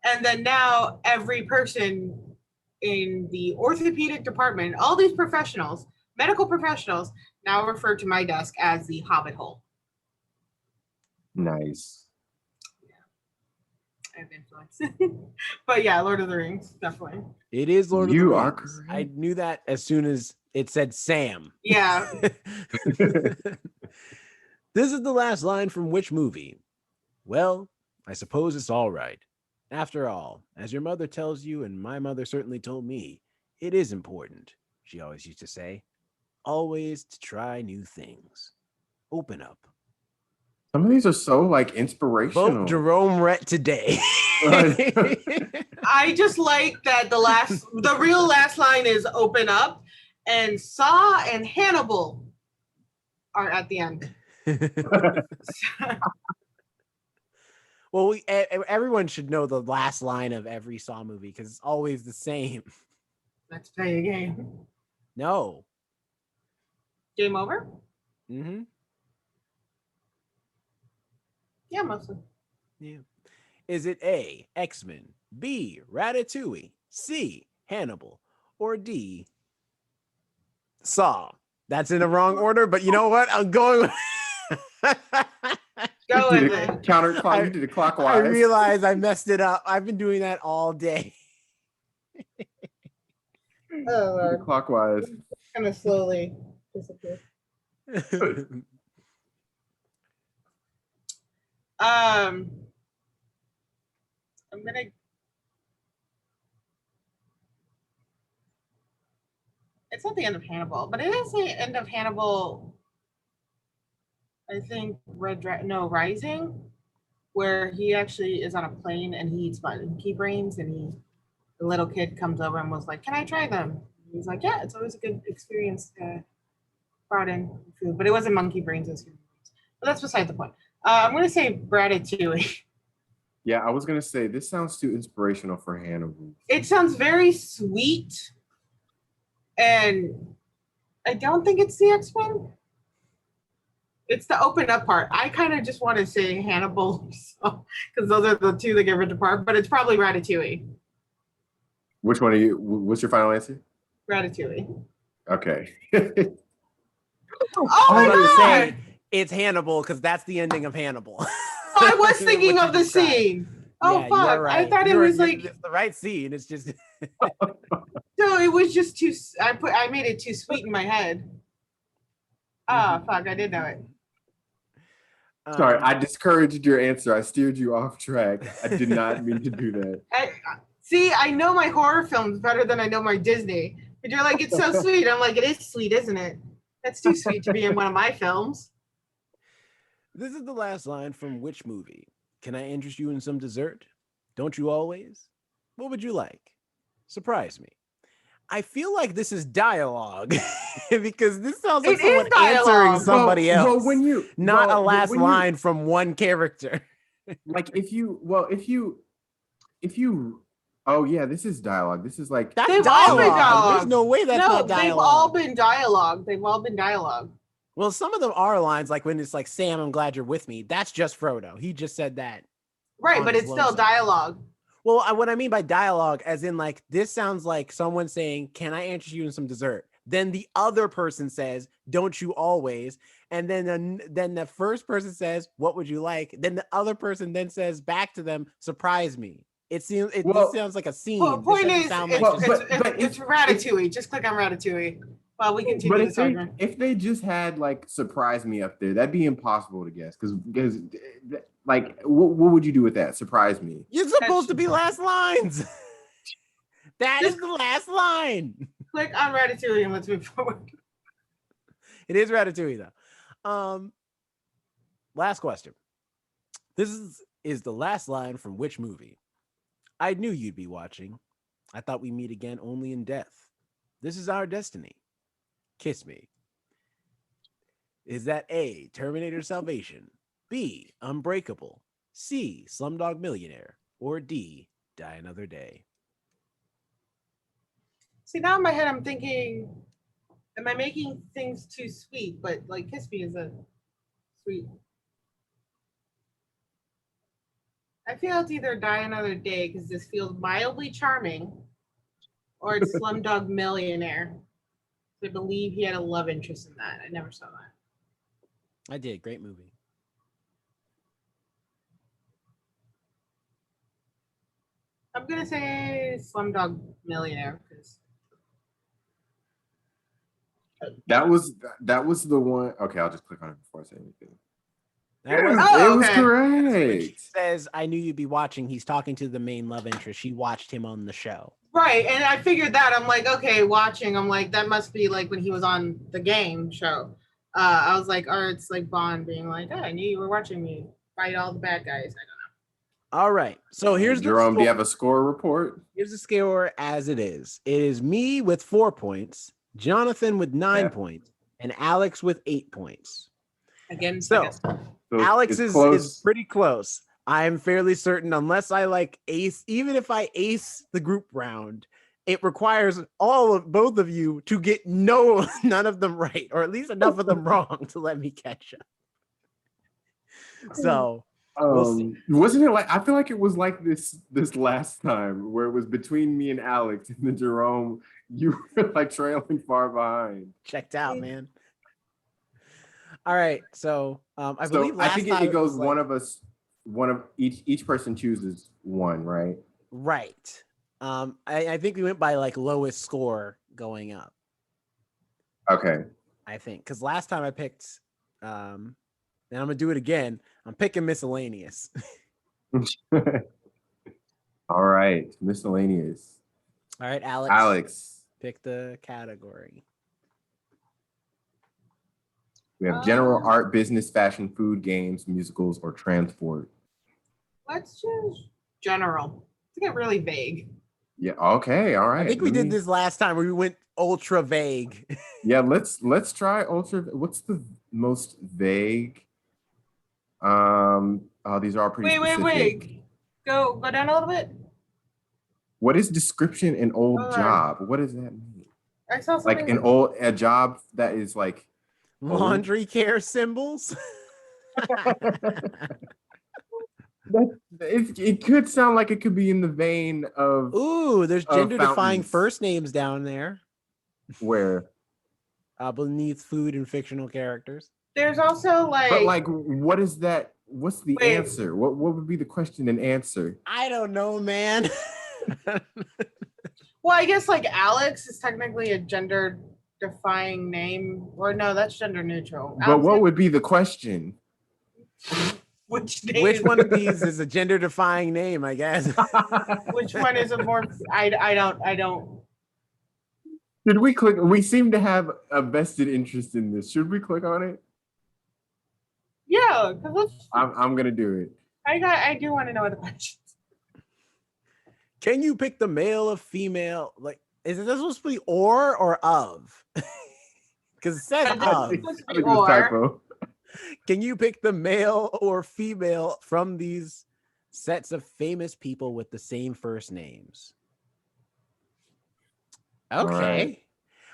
and then now every person in the orthopedic department, all these professionals, medical professionals, now refer to my desk as the hobbit hole. Nice. I have influence. But yeah, Lord of the Rings, definitely. It is Lord of the You Rings. are correct. I knew that as soon as it said Sam. Yeah. This is the last line from which movie? Well, I suppose it's all right. After all, as your mother tells you, and my mother certainly told me, it is important, she always used to say, always to try new things. Open up. Some of these are so like inspirational. Vote Jerome Rhett today. I just like that the real last line is open up, and Saw and Hannibal are at the end. Well, everyone should know the last line of every Saw movie because it's always the same. Let's play a game. No. Game over? Mm-hmm. Yeah, mostly. Yeah. Is it A, X-Men, B, Ratatouille, C, Hannibal, or D, Saw? That's in the wrong order, but you know what? I'm going with... Go with it. Counterclock. You did it clockwise. I realize I messed it up. I've been doing that all day. Oh, You did it clockwise. kind of slowly disappear. I'm gonna. It's not the end of Hannibal, but it is the end of Hannibal. I think Rising, where he actually is on a plane and he eats monkey brains, and the little kid comes over and was like, "Can I try them?" And he's like, "Yeah, it's always a good experience to brought in food," but it wasn't monkey brains, it was human brains. But that's beside the point. I'm gonna say Ratatouille. Yeah, I was gonna say this sounds too inspirational for Hannibal. It sounds very sweet, and I don't think it's the X-Men. It's the open up part. I kind of just want to say Hannibal, because those are the two that get ripped apart. But it's probably Ratatouille. Which one are you? What's your final answer? Ratatouille. Okay. Oh my God! Say it's Hannibal because that's the ending of Hannibal. I was thinking of the scene. Oh yeah, fuck! Right. I thought it was like it's the right scene. It's just no, it was just too. I made it too sweet in my head. Ah, fuck! I did know it. Sorry, I discouraged your answer. I steered you off track. I did not mean to do that. I know my horror films better than I know my Disney. But you're like, it's so sweet. I'm like, it is sweet, isn't it? That's too sweet to be in one of my films. This is the last line from which movie? Can I interest you in some dessert? Don't you always? What would you like? Surprise me. I feel like this is dialogue because this sounds like someone answering somebody else. Well, when you not a last line from one character. Like if you oh yeah, this is dialogue. This is like that's dialogue. There's no way that's not dialogue. They've all been dialogue. They've all been dialogue. Well, some of them are lines, like when it's like, Sam, I'm glad you're with me. That's just Frodo. He just said that. Right, but it's still dialogue. Well, what I mean by dialogue, as in like, this sounds like someone saying, can I interest you in some dessert? Then the other person says, "Don't you always?" And then the first person says, "What would you like?" Then the other person then says back to them, "Surprise me." This sounds like a scene. This Point doesn't is, sound like it's Ratatouille. Just click on Ratatouille while we continue But the segment. if they just had like surprise me up there, that'd be impossible to guess because like what would you do with that? Surprise me. You're supposed to be last lines. That is the last line. Click on Ratatouille and let's move forward. It is Ratatouille though. Last question. This is the last line from which movie? I knew you'd be watching. I thought we meet again only in death. This is our destiny. Kiss me. Is that A, Terminator Salvation, B, Unbreakable, C, Slumdog Millionaire, or D, Die Another Day? See, now in my head, I'm thinking, am I making things too sweet? But like, Kiss Me is a sweet. I feel it's either Die Another Day because this feels mildly charming, or it's Slumdog Millionaire. I believe he had a love interest in that. I never saw that. I did. Great movie. I'm gonna say Slumdog Millionaire because That was the one. Okay, I'll just click on it before I say anything. It was okay. correct. Says, I knew you'd be watching. He's talking to the main love interest. She watched him on the show. Right, and I figured that. I'm like, okay, watching. I'm like, that must be like when he was on the game show. I was like, or it's like Bond being like, oh, I knew you were watching me fight all the bad guys. I All right. So here's Jerome, the do you have a score report? Here's the score as it is. It is me with 4 points, Jonathan with 9 points, and Alex with 8 points. Again, So Alex is pretty close. I'm fairly certain, unless I like ace, even if I ace the group round, it requires both of you to get none of them right, or at least enough of them wrong to let me catch up. So we'll see. Wasn't it like, I feel like it was like this last time where it was between me and Alex, and then Jerome, you were like trailing far behind. Checked out, man. All right, so I believe last I think time it goes like, one of each person chooses one, right? Right. I think we went by like lowest score going up. Okay. I think because last time I picked, and I'm gonna do it again. I'm picking miscellaneous. All right, miscellaneous. All right, Alex, pick the category. We have general art, business, fashion, food, games, musicals, or transport. Let's choose general. To get really vague. Yeah. Okay. All right. I think we did this last time where we went ultra vague. Yeah. Let's try ultra. What's the most vague? Oh, these are all pretty specific. Wait. Go down a little bit. What is description in old job? What does that mean? I saw something like a job that is like laundry care symbols. It could sound like it could be in the vein of. Ooh, there's gender defying first names down there. Where? Beneath food and fictional characters. There's also like. But like, what is that? What's the answer? What would be the question and answer? I don't know, man. Well, I guess like Alex is technically a gender defying name. Or no, that's gender neutral. But Alex, what would be the question? Which one of these is a gender defying name, I guess? Which one is a more I don't. Should we click? We seem to have a vested interest in this. Should we click on it? Yeah, because I'm gonna do it. I do want to know what the question is. Can you pick the male or female? Like, is it supposed to be or of? Because it says of. I think it's typo. Can you pick the male or female from these sets of famous people with the same first names? Okay. Right.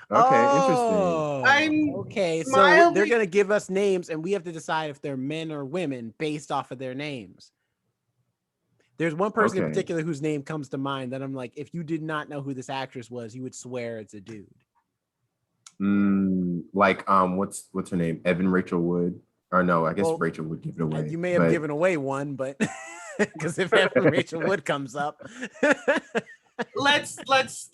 Interesting. Okay, so they're going to give us names and we have to decide if they're men or women based off of their names. There's one person in particular whose name comes to mind that I'm like, if you did not know who this actress was, you would swear it's a dude. Like what's her name? Evan Rachel Wood. Or no, I guess Well, Rachel would give it away. You may have given away one, but because if Evan Rachel Wood comes up, Let's let's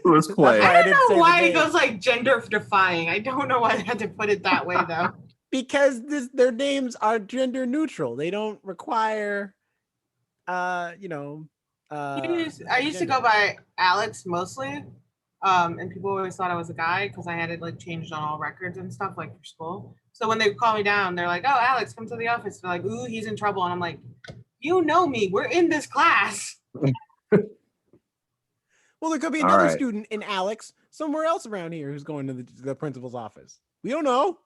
that's play. why I didn't don't say know the why it name. goes like gender defying. I don't know why they had to put it that way though. Because their names are gender neutral. They don't require you know I used to gender. go by Alex mostly. And people always thought I was a guy because I had it like changed on all records and stuff like for school. So when they call me down, they're like, "Oh, Alex, come to the office." They're like, "Ooh, he's in trouble," and I'm like, "You know me. We're in this class." Well, there could be All another right. student in Alex somewhere else around here who's going to the principal's office. We don't know.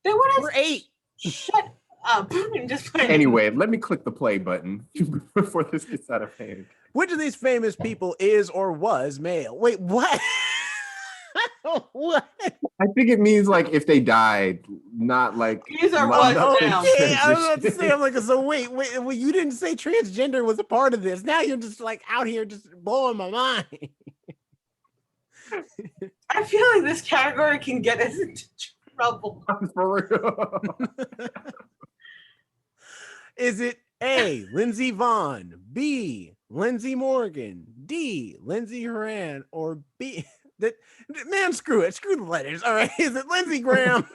They would have We're 8. shut up and just put it in. Anyway, let me click the play button before this gets out of hand. Which of these famous people is or was male? Wait, what? What? I think it means like if they died, not like Is or was male. Okay, I was about to say, I'm like, so wait, well, you didn't say transgender was a part of this. Now you're just like out here just blowing my mind. I feel like this category can get us into trouble. For real. Is it A, Lindsey Vaughn, B, Lindsey Morgan, D, Lindsey Horan, or B, man, screw it. Screw the letters. All right. Is it Lindsey Graham?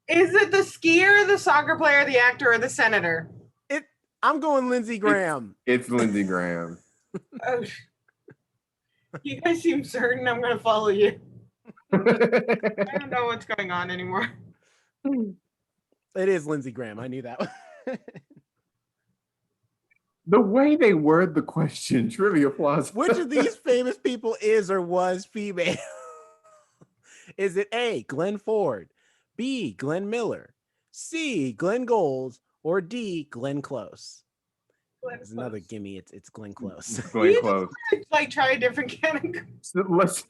Is it the skier, the soccer player, the actor, or the senator? I'm going Lindsey Graham. It's Lindsey Graham. Oh, you guys seem certain I'm going to follow you. I don't know what's going on anymore. It is Lindsey Graham. I knew that one. The way they word the question, trivia applause. Which of these famous people is or was female? Is it A, Glenn Ford, B, Glenn Miller, C, Glenn Gold, or D, Glenn Close? There's another gimme. It's Glenn Close. Glenn Close. Like try a different category. Let's.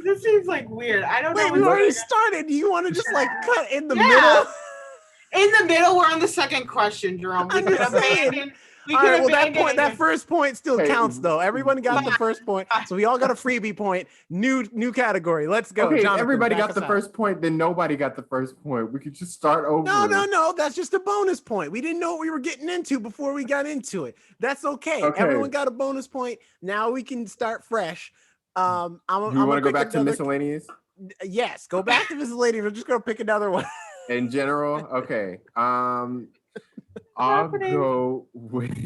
This seems like weird. I don't know. Wait, we already started. Do you want to just like cut in the middle? In the middle, we're on the second question, Jerome. We I'm could just saying. abandon. We All could right, well, abandon that first point still counts, though. Everyone got the first point, so we all got a freebie point. New category. Let's go. Okay, Jonathan, everybody back got the us out. first point, then nobody got the first point. We could just start over. No. That's just a bonus point. We didn't know what we were getting into before we got into it. That's okay. Everyone got a bonus point. Now we can start fresh. Do you want to go back to miscellaneous? Yes, go back to miscellaneous. We're just gonna pick another one. In general, okay. I'll go with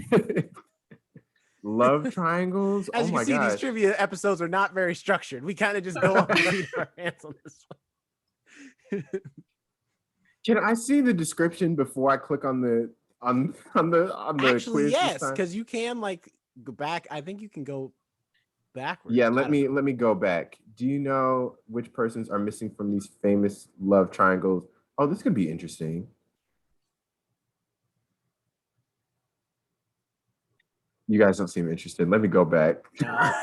love triangles. As you can see, these trivia episodes are not very structured. We kind of just go on and beat our hands on this one. Can I see the description before I click on the Actually, quiz? yes, because you can like go back. I think you can go backwards. Yeah, let me go back. Do you know which persons are missing from these famous love triangles? Oh, this could be interesting. You guys don't seem interested. Let me go back. I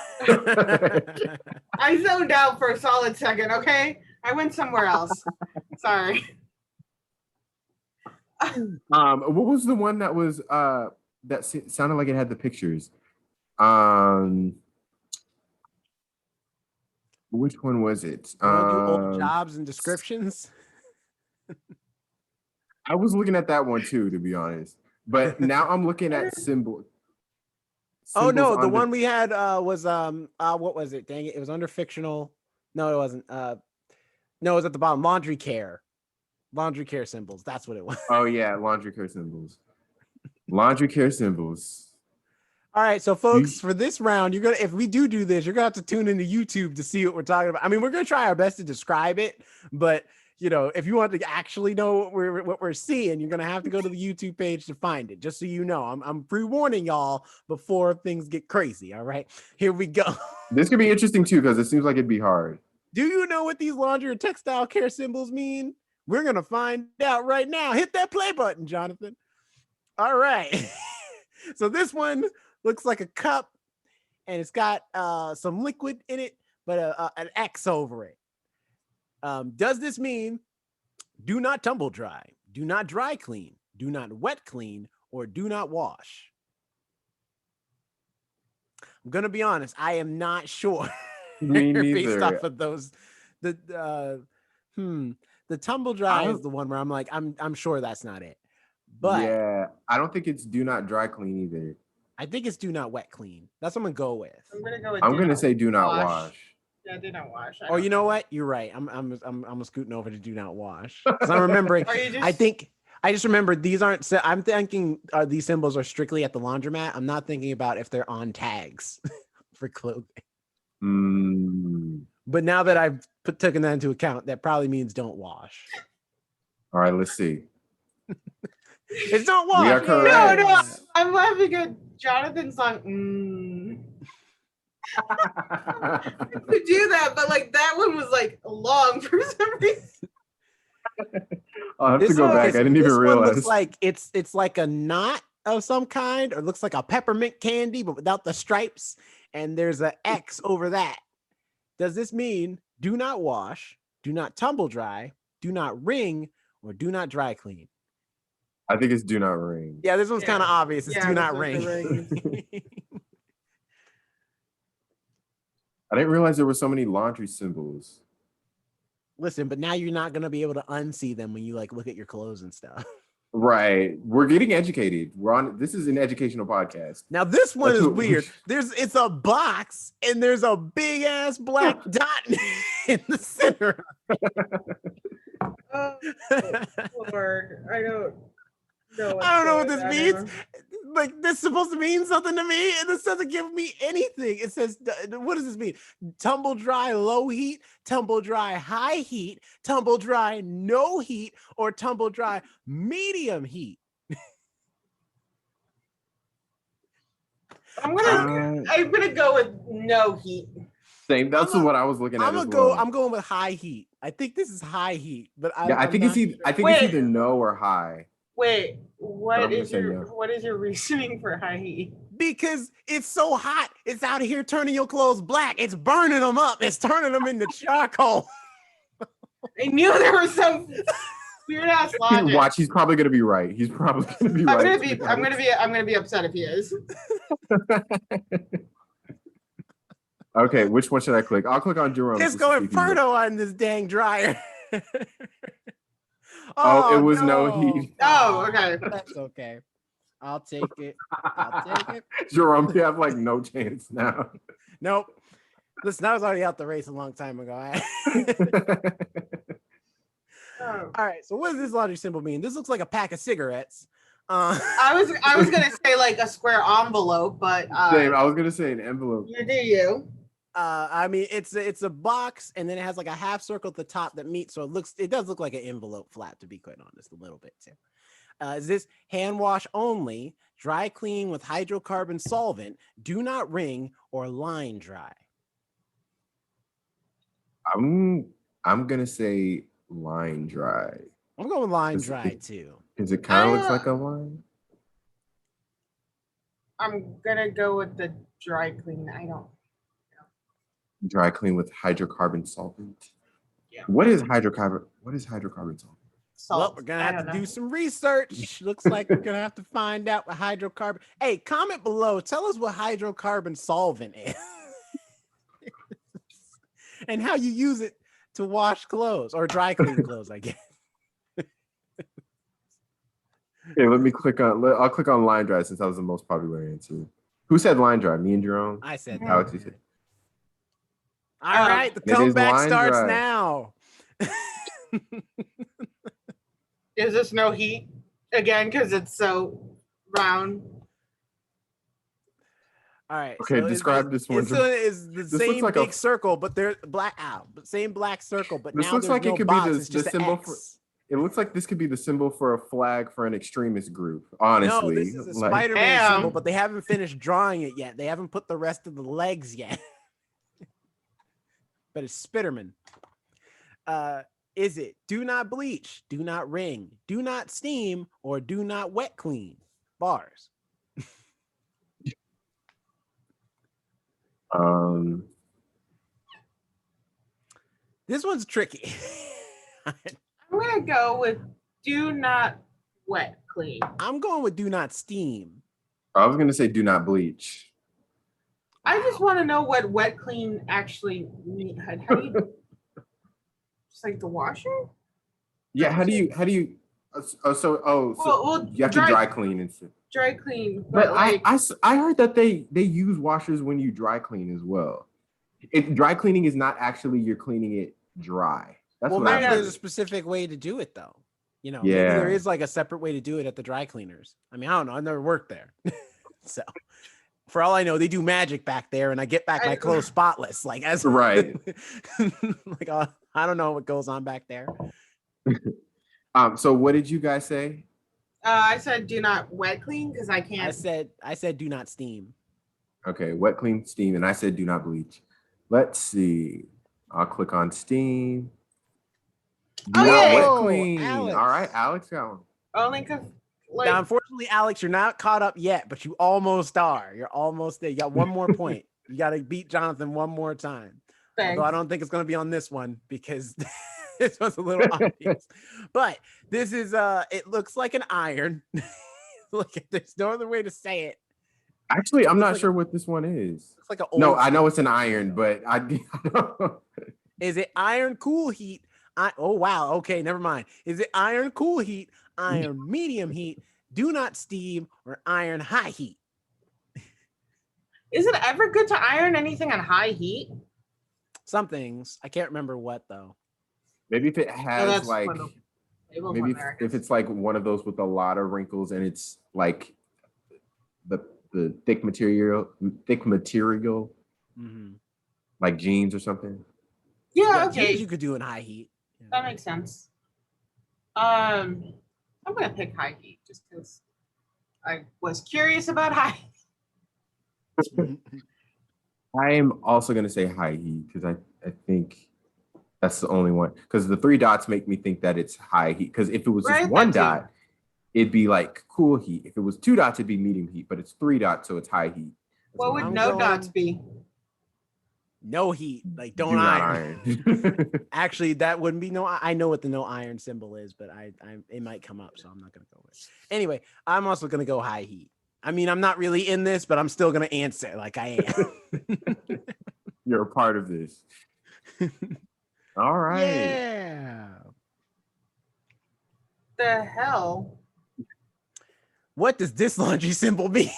zoned out for a solid second, okay? I went somewhere else. Sorry. What was the one that was that sounded like it had the pictures? Which one was it? Do old jobs and descriptions. I was looking at that one too, to be honest. But now I'm looking at symbols. Oh no, the one we had was what was it? Dang it, it was under fictional. No, it wasn't. No, it was at the bottom. Laundry care symbols. That's what it was. Oh yeah, laundry care symbols. Laundry care symbols. All right, so folks, for this round, if we do this, you're gonna have to tune into YouTube to see what we're talking about. I mean, we're gonna try our best to describe it, but if you want to actually know what we're seeing, you're gonna have to go to the YouTube page to find it. Just so you know, I'm pre-warning y'all before things get crazy. All right, here we go. This could be interesting too because it seems like it'd be hard. Do you know what these laundry or textile care symbols mean? We're gonna find out right now. Hit that play button, Jonathan. All right. So this one looks like a cup, and it's got some liquid in it, but an X over it. Does this mean do not tumble dry, do not dry clean, do not wet clean, or do not wash? I'm going to be honest. I am not sure. Me based off neither. of those. The tumble dry is the one where I'm like, I'm sure that's not it. But yeah, I don't think it's do not dry clean either. I think it's do not wet clean. That's what I'm gonna go with. I'm gonna go with. I'm gonna say do not wash. Yeah, do not wash. Or you know what? You're right. I'm scooting over to do not wash because I'm remembering. I think I just remembered these aren't. I'm thinking these symbols are strictly at the laundromat. I'm not thinking about if they're on tags for clothing. But now that I've taken that into account, that probably means don't wash. All right, let's see. It's don't wash. We are correct. No, I'm laughing at Jonathan's song. To do that, but like that one was like long for some reason. I'll have to go back. I didn't even realize. Looks like it's like a knot of some kind, or looks like a peppermint candy, but without the stripes. And there's an X over that. Does this mean do not wash, do not tumble dry, do not wring, or do not dry clean? I think it's do not wring. Yeah, this one's kind of obvious. It's do not wring. I didn't realize there were so many laundry symbols. Listen, but now you're not gonna be able to unsee them when you like look at your clothes and stuff. Right. We're getting educated. This is an educational podcast. Now this one is weird. It's a box and there's a big ass black dot in the center. Oh, Lord. I don't know. I don't know what this means. Like, this is supposed to mean something to me, and this doesn't give me anything. It says, what does this mean? Tumble dry, low heat, tumble dry, high heat, tumble dry, no heat, or tumble dry, medium heat. I'm gonna go with no heat. Same. That's what I was looking at. I'm going with high heat. I think this is high heat, but I think it's either no or high. Wait, what is your reasoning for high heat? Because it's so hot. It's out here turning your clothes black. It's burning them up. It's turning them into charcoal. I knew there was some weird ass logic. Watch, he's probably gonna be right. He's probably gonna be right. I'm gonna be upset if he is. Okay, which one should I click? I'll click on Jerome. It's going Inferno on this dang dryer. Oh, it was no heat. Oh, okay. That's okay. I'll take it. Jerome, you have like no chance now. Nope. Listen, I was already out the race a long time ago. All right. So what does this laundry symbol mean? This looks like a pack of cigarettes. I was gonna say like a square envelope, but same. I was gonna say an envelope. You do you. I mean, it's a box, and then it has like a half circle at the top that meets. So it does look like an envelope flap, to be quite honest, a little bit too. Is this hand wash only, dry clean with hydrocarbon solvent, do not wring, or line dry? I'm gonna say line dry. I'm going line dry too. Because it kind of looks like a line. I'm gonna go with the dry clean. I don't. Dry clean with hydrocarbon solvent. Yeah. What is hydrocarbon solvent? Well, we're gonna have to do some research. Looks like we're gonna have to find out what hydrocarbon. Hey, comment below. Tell us what hydrocarbon solvent is, and how you use it to wash clothes or dry clean clothes, I guess. Okay, let me click on. I'll click on line dry since that was the most popular answer. Who said line dry? Me and Jerome. I said. Alex, you said. All right, the comeback starts now. Is this no heat again? Because it's so round. All right. Okay, so describe this one. It's the same like big circle, but they're black out. Same black circle, but this now looks like no it could box, be the symbol for. It looks like this could be the symbol for a flag for an extremist group. Honestly, no, this is a Spider-Man symbol, but they haven't finished drawing it yet. They haven't put the rest of the legs yet. But it's Spiderman. Is it do not bleach, do not wring, do not steam, or do not wet clean? Bars. This one's tricky. I'm gonna go with do not wet clean. I'm going with do not steam. I was gonna say do not bleach. I just want to know what wet clean actually mean. How do you just like the washer? Yeah, how do you so Well, you have to dry clean and stuff. dry clean, But but like I heard that they use washers when you dry clean as well. Dry cleaning is not actually you're cleaning it dry. That's Well, what maybe I've there's a heard. specific way to do it though. You know, maybe Yeah. there is like a separate way to do it at the dry cleaners. I mean, I don't know. I've never worked there. So for all I know, they do magic back there and I get back my clothes spotless. Like as Right. like I don't know what goes on back there. So what did you guys say? I said do not wet clean because I can't. I said do not steam. Okay, wet, clean, steam, and I said do not bleach. Let's see. I'll click on steam. Do not Okay. wet clean. Alex. All right, Alex got one. Only because like Now, unfortunately, Alex, you're not caught up yet, but you almost are. You're almost there. You got one more point. You got to beat Jonathan one more time. thanks. Although I don't think it's going to be on this one because this was a little obvious. But this is it looks like an iron. Look, there's no other way to say it. Actually, I'm not like sure what this one is. It's like an No, old I know it's an iron, but I don't know. Is it iron cool heat? Oh wow. Okay, never mind. Is it iron cool heat, iron medium heat, do not steam, or iron high heat? Is it ever good to iron anything on high heat? Some things. I can't remember what though. Maybe if it has that's like one of- Labels maybe on there. if it's like one of those with a lot of wrinkles and it's like the thick material Mm-hmm. like jeans or something. Yeah, okay. Jeans you could do in high heat. That makes sense. I'm gonna pick high heat just because I was curious about high. I am also gonna say high heat because I think that's the only one because the 3 dots make me think that it's high heat. Because if it was just Right, one that too. dot, it'd be like cool heat. If it was 2 dots, it'd be medium heat, but it's 3 dots, so it's high heat. That's What would I'm no going- dots be? No heat. Like don't Do not iron. Actually, that wouldn't be no. I know what the no iron symbol is, but I it might come up, so I'm not gonna go with it. Anyway, I'm also gonna go high heat. I mean, I'm not really in this, but I'm still gonna answer like I am. You're a part of this. All right. Yeah. The hell? What does this laundry symbol mean?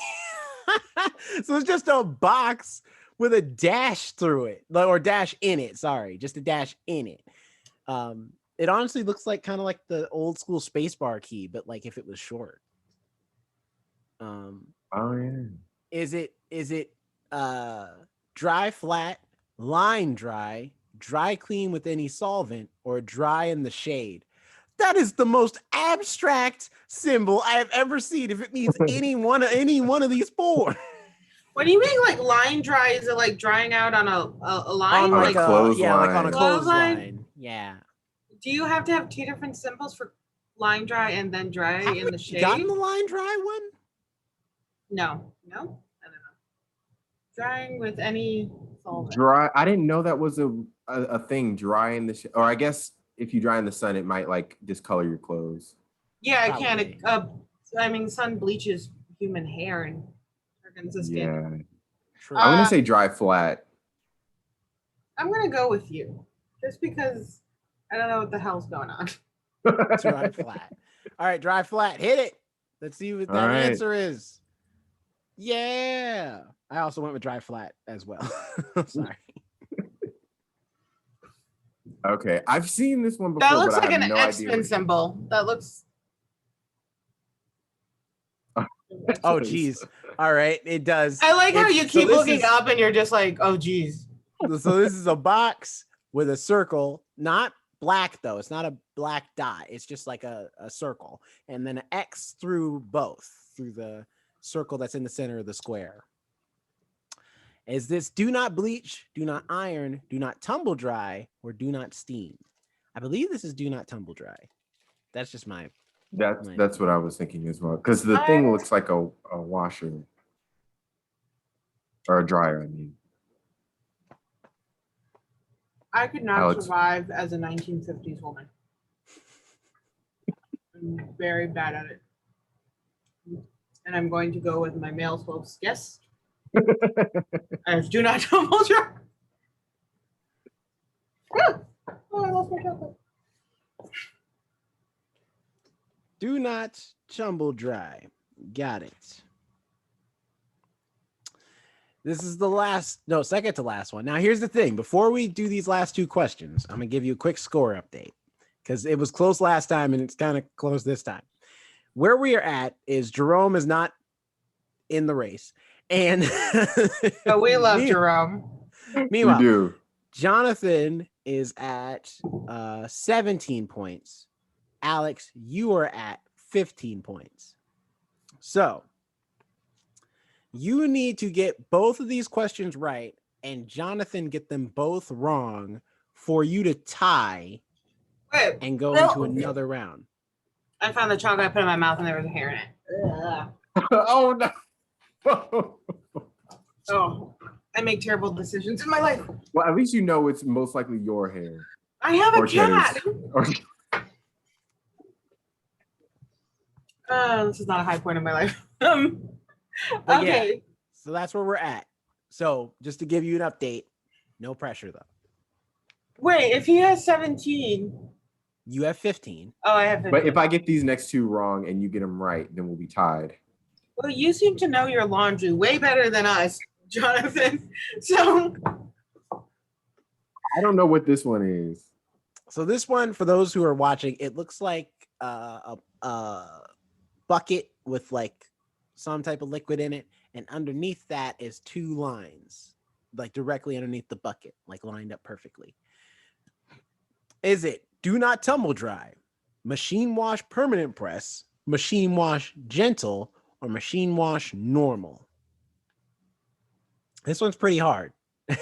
So it's just a box with a dash through it, or dash in it. Sorry, just a dash in it. It honestly looks like kind of like the old school spacebar key, but like if it was short. Oh yeah. Is it dry flat, line dry, dry clean with any solvent, or dry in the shade? That is the most abstract symbol I have ever seen. If it means any one of these 4. What do you mean like line dry? Is it like drying out on a line? On like a a clothesline. like on a Clothesline? clothesline. Yeah. Do you have to have 2 different symbols for line dry and then dry Have in we the shade? gotten the line dry one? No. I don't know. Drying with any solvent. Dry. I didn't know that was a thing. Dry in the or I guess if you dry in the sun, it might like discolor your clothes. Yeah, I Probably. can't. I mean, sun bleaches human hair and darkens the skin. Yeah. True. I'm gonna say dry flat. I'm gonna go with you, just because I don't know what the hell's going on. Dry flat. All right, dry flat. Hit it. Let's see what that All right. answer is. Yeah. I also went with dry flat as well. Sorry. Okay, I've seen this one before. That looks but like I have an no idea X-Men what it symbol. That looks. is. Oh, geez. All right. It does. I like how you So keep this looking is- up and you're just like, oh, geez. So this is a box with a circle, not black though. It's not a black dot. It's just like a circle, and then an X through both, through the circle that's in the center of the square. Is this do not bleach, do not iron, do not tumble dry, or do not steam? I believe this is do not tumble dry. That's just my. That's what I was thinking as well. Because the thing looks like a washer or a dryer. I mean, I could not Alex. survive as a 1950s woman. I'm very bad at it. And I'm going to go with my male host guess. Do not tumble dry. Oh, I lost my chocolate. Do not tumble dry. Got it. This is the second to last one. Now, here's the thing. Before we do these last two questions, I'm going to give you a quick score update because it was close last time and it's kind of close this time. Where we are at is Jerome is not in the race. And But we love Jerome. Meanwhile, we do. Jonathan is at 17 points. Alex, you are at 15 points. So you need to get both of these questions right and Jonathan get them both wrong for you to tie and go into another round. I found the chocolate I put in my mouth and there was a hair in it. Ugh. Oh no. Oh, I make terrible decisions in my life. Well, at least you know it's most likely your hair. I have a cat. This is not a high point in my life. Okay. Yeah, so that's where we're at. So just to give you an update, no pressure though. Wait, if he has 17. You have 15. Oh, I have 15. But if I get these next two wrong and you get them right, then we'll be tied. Well, you seem to know your laundry way better than us, Jonathan. So I don't know what this one is. So this one, for those who are watching, it looks like a bucket with like some type of liquid in it, and underneath that is two lines, like directly underneath the bucket, like lined up perfectly. Is it do not tumble dry, machine wash permanent press, machine wash gentle, or machine wash normal? This one's pretty hard. when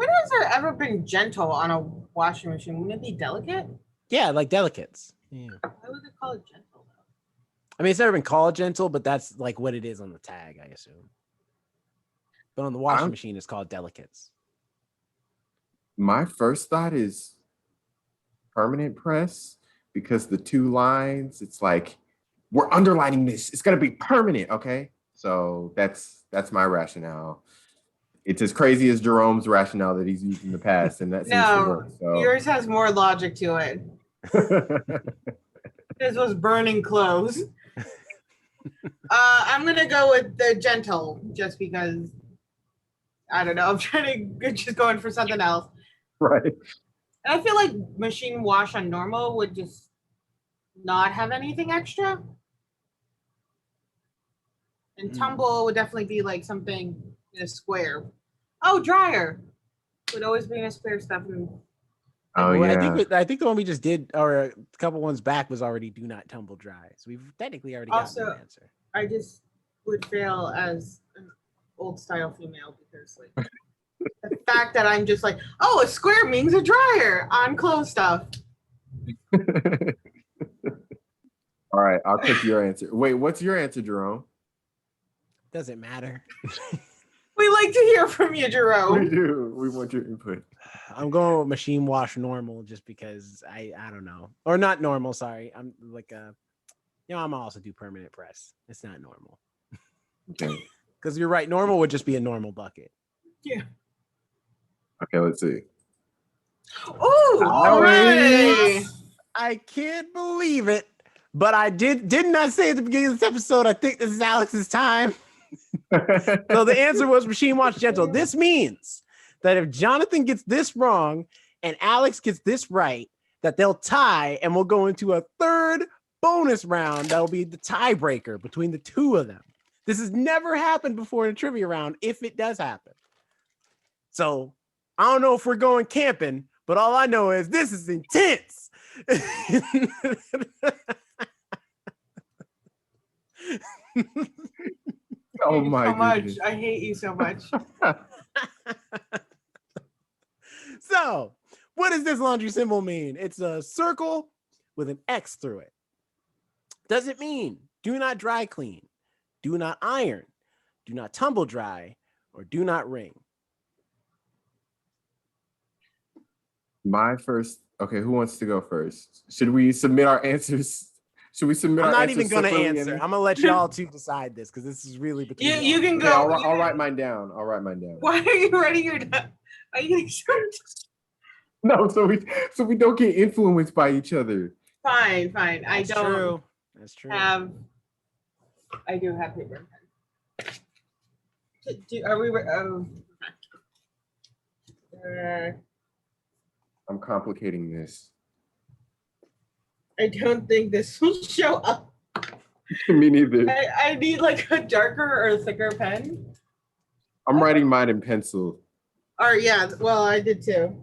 has there ever been gentle on a washing machine? Wouldn't it be delicate? Yeah, like delicates. Yeah. Why would they call it gentle though? I mean, it's never been called gentle, but that's like what it is on the tag, I assume. But on the washing machine, it's called delicates. My first thought is permanent press because the two lines, it's like we're underlining this. It's gonna be permanent, okay? So that's my rationale. It's as crazy as Jerome's rationale that he's used in the past, and that seems to work. So yours has more logic to it. This was burning clothes. I'm gonna go with the gentle just because I don't know. I'm trying to just going for something else. Right. And I feel like machine wash on normal would just not have anything extra. And tumble would definitely be like something in a square. Oh, dryer would always be in a square stuff. Oh yeah. I think the one we just did, or a couple ones back, was already do not tumble dry. So we've technically already got an answer. I just would fail as an old style female because like the fact that I'm just like, oh, a square means a dryer on clothes stuff. All right, I'll take your answer. Wait, what's your answer, Jerome? Doesn't matter. We like to hear from you, Jerome. We do. We want your input. I'm going with machine wash normal just because I don't know. Or not normal, sorry. I'm like I'm also do permanent press. It's not normal. Okay. Because you're right, normal would just be a normal bucket. Yeah. Okay, let's see. Oh, all right. I can't believe it. But I didn't I say at the beginning of this episode, I think this is Alex's time. So the answer was machine wash gentle. This means that if Jonathan gets this wrong and Alex gets this right, that they'll tie and we'll go into a third bonus round. That'll be the tiebreaker between the two of them. This has never happened before in a trivia round, if it does happen. So I don't know if we're going camping, but all I know is this is intense. Oh my goodness. I hate you so much. So, what does this laundry symbol mean? It's a circle with an X through it. Does it mean do not dry clean, do not iron, do not tumble dry, or do not wring? My first. Okay, who wants to go first? Should we submit our answers Should we submit I'm our not even answers gonna separately answer. and- I'm gonna let y'all two decide this because this is really between You y'all. can Okay, go. I'll write mine down. I'll write mine down. Why are you writing your? Are you No, so we don't get influenced by each other. fine? I That's don't true. That's true. have. I do have paper and pen. Are we? I'm complicating this. I don't think this will show up. Me neither. I need like a darker or thicker pen. I'm writing mine in pencil. Or yeah, well, I did too.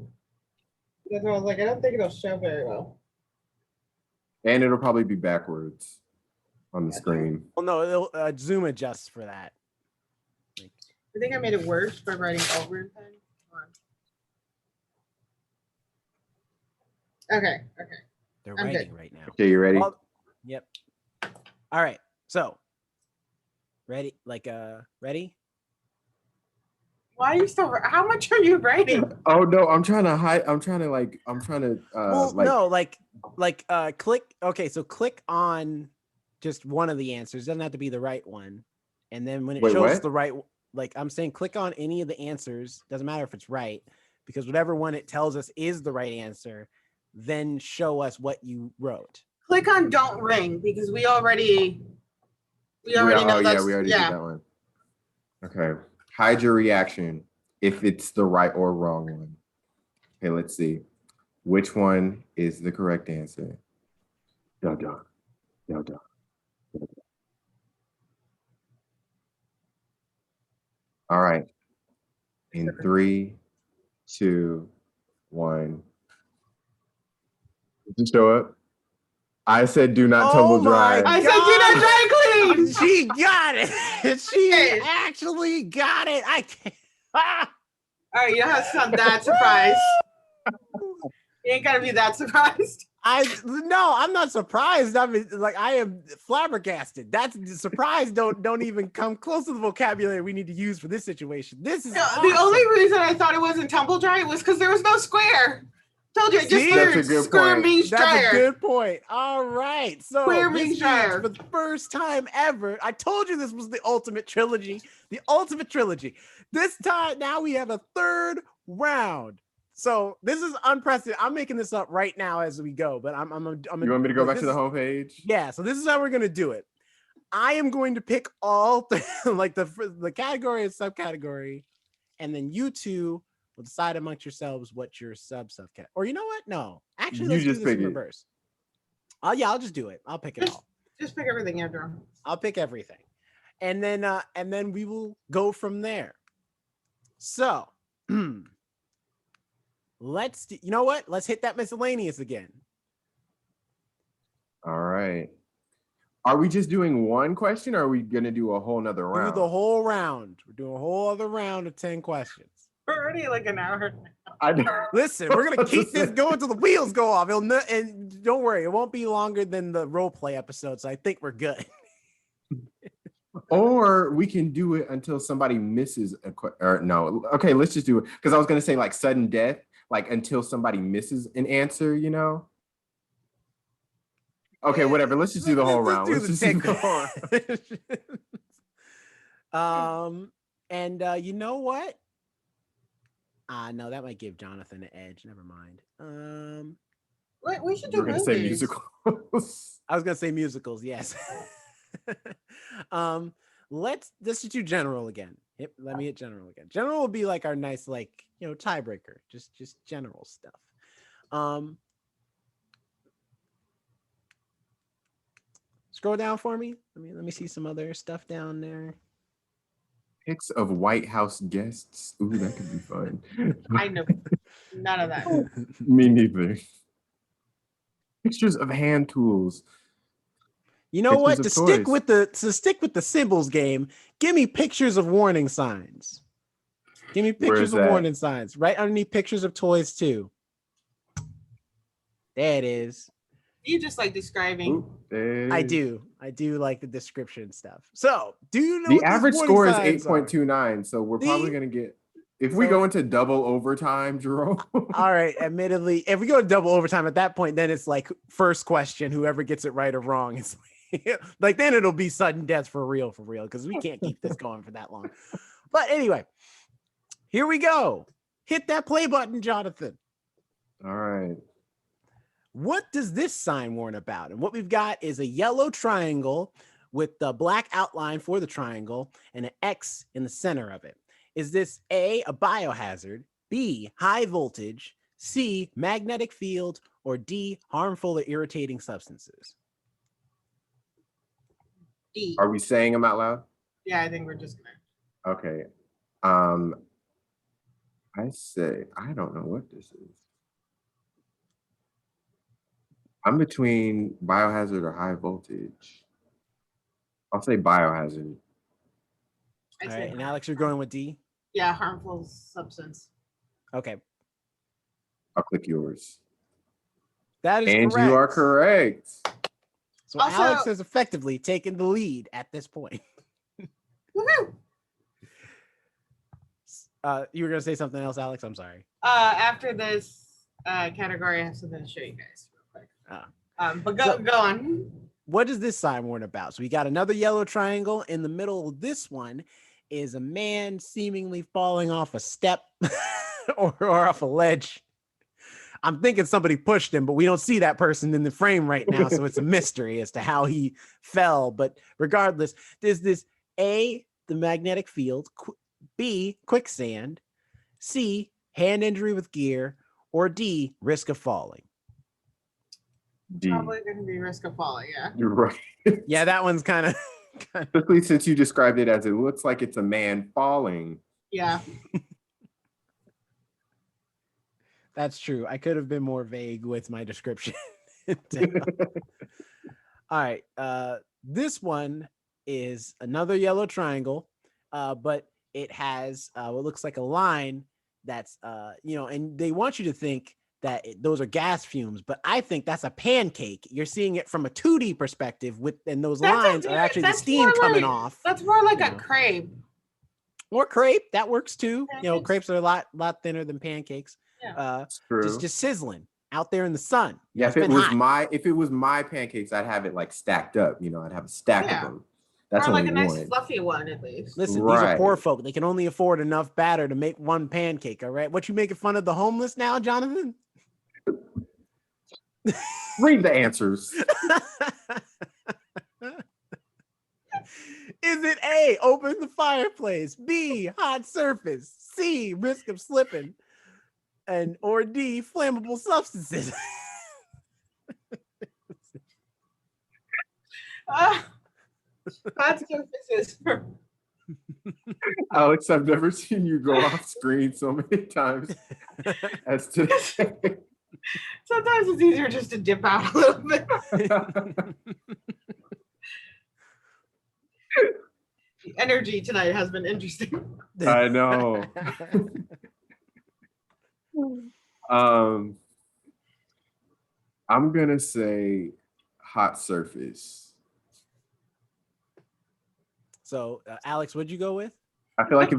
That's why I was like, I don't think it'll show very well. And it'll probably be backwards on the screen. Well, no, it'll Zoom adjusts for that. I think I made it worse by writing over in pen. Okay. They're I'm writing good. right now. Okay, you ready? Well, yep. All right. So, ready? Ready? Why are you still? How much are you writing? Oh no, I'm trying to hide. I'm trying to click. Okay, so click on just one of the answers. Doesn't have to be the right one. And then when it Wait, shows what? the right, like I'm saying, click on any of the answers. Doesn't matter if it's right, because whatever one it tells us is the right answer, then show us what you wrote. Click on "Don't Ring" because we already know that's we already did that one. Okay, hide your reaction if it's the right or wrong one. Okay, let's see. Which one is the correct answer? Da da da da. All right. In 3, 2, 1. Did you show up? I said do not tumble dry. I said do not dry clean. She got it. She actually got it. I can't. Ah! All right, you don't have to sound that surprised. You ain't gotta be that surprised. No, I'm not surprised. I mean, like I am flabbergasted. That's surprise. Don't even come close to the vocabulary we need to use for this situation. This is awesome. The only reason I thought it wasn't tumble dry was because there was no square. Told you, I just learned square means dryer. That's a good point. All right, so square means dryer. For the first time ever, I told you this was the ultimate trilogy. The ultimate trilogy. This time, now we have a third round. So this is unprecedented. I'm making this up right now as we go, but I'm You want me to go back to the homepage? Yeah. So this is how we're gonna do it. I am going to pick all like the category and subcategory, and then you two will decide amongst yourselves what your subcategory. Or you know what? No, actually, let's do this in reverse. Yeah, I'll just do it. I'll pick it all. Just pick everything, Andrew. I'll pick everything, and then we will go from there. So. You know what? Let's hit that miscellaneous again. All right. Are we just doing one question or are we going to do a whole nother round? Do the whole round. We're doing a whole other round of 10 questions. We're already like an hour. Listen, we're going to keep this going until the wheels go off. And don't worry, it won't be longer than the role play episode. So I think we're good. Or we can do it until somebody misses no. Okay, let's just do it. Because I was going to say like sudden death. Like until somebody misses an answer, you know? Okay, whatever. Let's just do the whole round. Let's just do the whole round. And you know what? No, that might give Jonathan an edge. Never mind. Wait, we should do movies. Say musicals. I was gonna say musicals, yes. Let's just do general again. Let me hit general again. General will be like our nice, like, tiebreaker. Just general stuff. Scroll down for me. Let me see some other stuff down there. Pics of White House guests. Ooh, that could be fun. I know none of that. Me neither. Pictures of hand tools. You know what? To stick with the symbols game, give me pictures of warning signs. Give me pictures of warning signs. Right underneath pictures of toys too. There it is. You just like describing. Ooh, I do like the description stuff. So, do you know the average score is 8.29? So we're probably gonna get. If we So- go into double overtime, Jerome. All right, admittedly, if we go to double overtime at that point, then it's like first question, whoever gets it right or wrong. It's like then it'll be sudden death for real, because we can't keep this going for that long. But anyway, here we go. Hit that play button, Jonathan. All right. What does this sign warn about? And what we've got is a yellow triangle with the black outline for the triangle and an X in the center of it. Is this A, a biohazard, B, high voltage, C, magnetic field, or D, harmful or irritating substances? D. Are we saying them out loud? Yeah, I think we're just gonna. Okay. I say I don't know what this is. I'm between biohazard or high voltage. I'll say biohazard. All right, and Alex, you're going with D? Yeah, harmful substance. Okay. I'll click yours. That is And correct. you are correct. So Also- Alex has effectively taken the lead at this point. Woohoo! You were going to say something else, Alex? I'm sorry. After this category, I have something to show you guys real quick. But go on. What is this sign warn about? So we got another yellow triangle. In the middle of this one is a man seemingly falling off a step or off a ledge. I'm thinking somebody pushed him, but we don't see that person in the frame right now. So it's a mystery as to how he fell. But regardless, there's this A, the magnetic field, B, quicksand, C, hand injury with gear, or D, risk of falling. D. Probably going to be risk of falling, yeah. You're right. Yeah, that one's kind of. Especially since you described it as it looks like it's a man falling. Yeah. That's true. I could have been more vague with my description. All right. This one is another yellow triangle, but it has what looks like a line that's, and they want you to think that those are gas fumes, but I think that's a pancake. You're seeing it from a 2D perspective and those lines are actually the steam coming off. That's more like a crepe. Or crepe. That works too. Pancakes. Crepes are a lot thinner than pancakes. Yeah. True. Just sizzling out there in the sun. Yeah, It's if it been was hot. my pancakes, I'd have it like stacked up. I'd have a stack Yeah. of them. That's Or like only a nice one. fluffy one at least. Listen, these are Right. poor folk. They can only afford enough batter to make one pancake. All right. What, you making fun of the homeless now, Jonathan? Read the answers. Is it A, open the fireplace, B, hot surface, C, risk of slipping, or D, flammable substances? Hot surfaces. Alex, I've never seen you go off screen so many times as today. Sometimes it's easier just to dip out a little bit. The energy tonight has been interesting. I know. I'm gonna say hot surface. So, Alex, what'd you go with? I feel like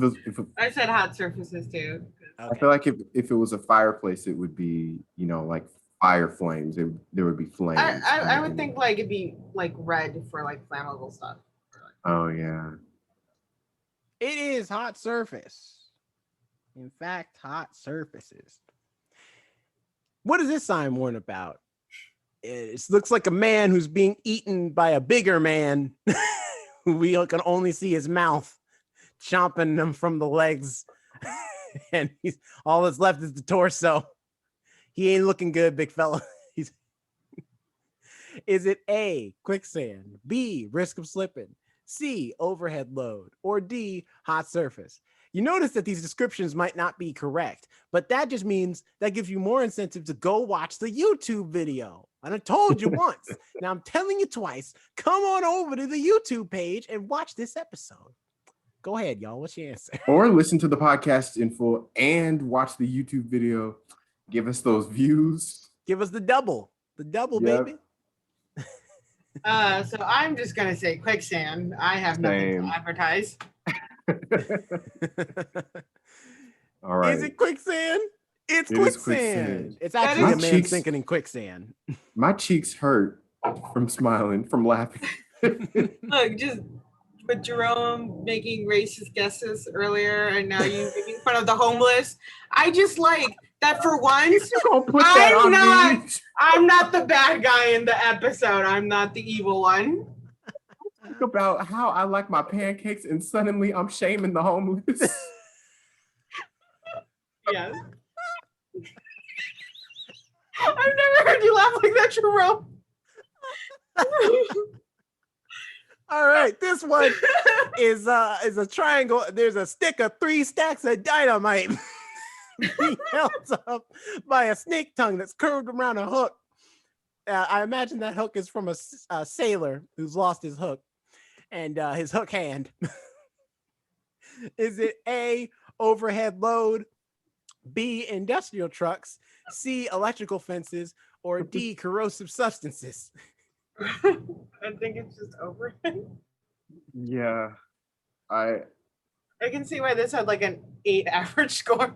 I said hot surfaces too. I feel like if it was a fireplace, it would be like fire flames. There would be flames. I would think like it'd be like red for like flammable stuff. Oh yeah. It is hot surface. In fact, hot surfaces. What is this sign warn about? It looks like a man who's being eaten by a bigger man who we can only see his mouth chomping them from the legs. And all that's left is the torso. He ain't looking good, big fella. Is it A, quicksand, B, risk of slipping, C, overhead load, or D, hot surface? You notice that these descriptions might not be correct, but that just means that gives you more incentive to go watch the YouTube video. And I told you once. Now I'm telling you twice. Come on over to the YouTube page and watch this episode. Go ahead, y'all. What's your answer? Or listen to the podcast in full and watch the YouTube video. Give us those views. Give us the double. The double, Yep. baby. So I'm just gonna say quicksand. I have nothing Same. to advertise. All right. Is it quicksand? It's It is quicksand. quicksand. It's That actually is- a My man cheeks- sinking in quicksand. My cheeks hurt from smiling, from laughing. Look, just with Jerome making racist guesses earlier, and now you making fun of the homeless. I just like that for once. You're gonna put that I'm on not- me. I'm not the bad guy in the episode. I'm not the evil one. Think about how I like my pancakes, and suddenly I'm shaming the homeless. Yes. I've never heard you laugh like that, Jerome. All right, this one is a triangle. There's a stick of 3 stacks of dynamite being held up by a snake tongue that's curved around a hook. I imagine that hook is from a sailor who's lost his hook and his hook hand. Is it A, overhead load, B, industrial trucks, C, electrical fences, or D, corrosive substances? I think it's just over. Yeah, I can see why this had like an 8 average score.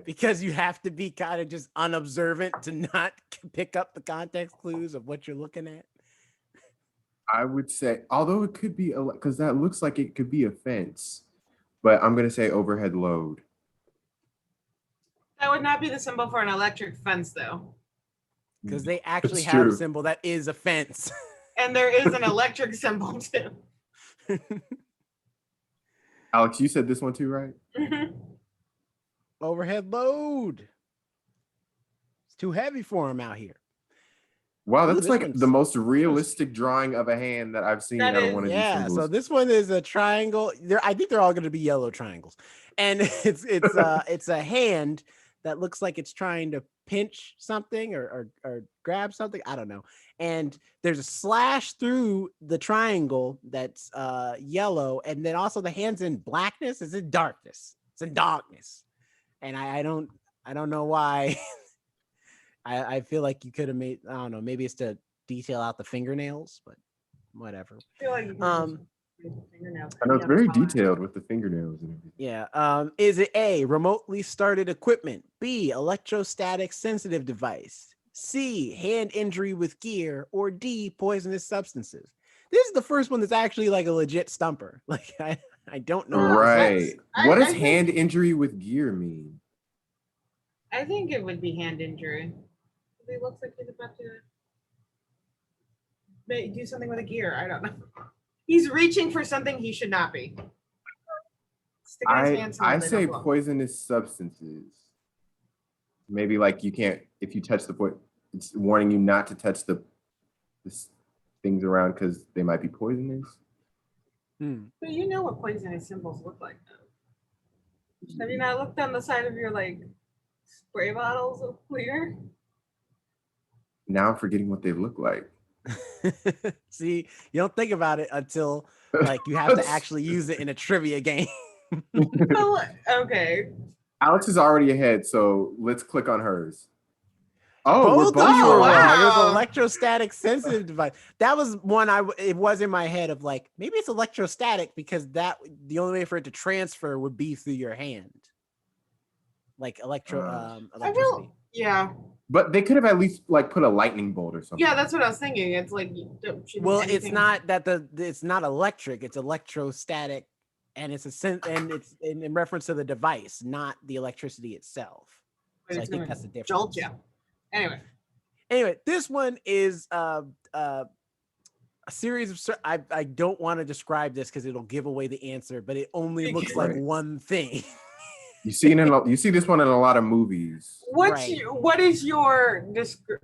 Because you have to be kind of just unobservant to not pick up the context clues of what you're looking at. I would say, although it could be, because that looks like it could be a fence, but I'm gonna say overhead load. That would not be the symbol for an electric fence, though. Because they actually It's have a true. symbol that is a fence. And there is an electric symbol too. Alex, you said this one too, right? Overhead load. It's too heavy for him out here. Wow, Ooh, that's this like one's- the most realistic drawing of a hand that I've seen That out of is- one of these Yeah, symbols. so this one is a triangle. I think they're all going to be yellow triangles, and it's a hand that looks like it's trying to pinch something or grab something. I don't know. And there's a slash through the triangle that's yellow, and then also the hand's in blackness. It's in darkness. It's in darkness, and I don't know why. I feel like you could have made, I don't know, maybe it's to detail out the fingernails, but whatever. I feel like you can just fingernails. I know it's very detailed with the fingernails and everything. Yeah. Is it A, remotely started equipment, B, electrostatic sensitive device, C, hand injury with gear, or D, poisonous substances? This is the first one that's actually like a legit stumper. Like I don't know. what this is. Right. What does I think- hand injury with gear mean? I think it would be hand injury. He looks like he's about to do something with a gear. I don't know. He's reaching for something he should not be. Sticking his hands I somewhere they say don't belong. poisonous substances. Maybe like you can't, if you touch the point, it's warning you not to touch the things around because they might be poisonous. But you know what poisonous symbols look like, though. Have you not looked on the side of your like spray bottles of clear? Now I'm forgetting what they look like. See, you don't think about it until like you have to actually use it in a trivia game. Well, okay. Alex is already ahead, so let's click on hers. Oh, we're Both both of you were wrong. wrong. It was Wow. electrostatic sensitive device. That was one it was in my head of like, maybe it's electrostatic because the only way for it to transfer would be through your hand. Like I electricity. feel, yeah. But they could have at least like put a lightning bolt or something. Yeah, that's what I was thinking. It's like, shouldn't Well, it's anything- not that it's not electric, it's electrostatic, and it's and it's in reference to the device, not the electricity itself. but So I it's think gonna that's the difference. jolt you. Anyway, This one is a series of I don't want to describe this because it'll give away the answer, but it only looks like Right. one thing. You see this one in a lot of movies. Right. what is your answer?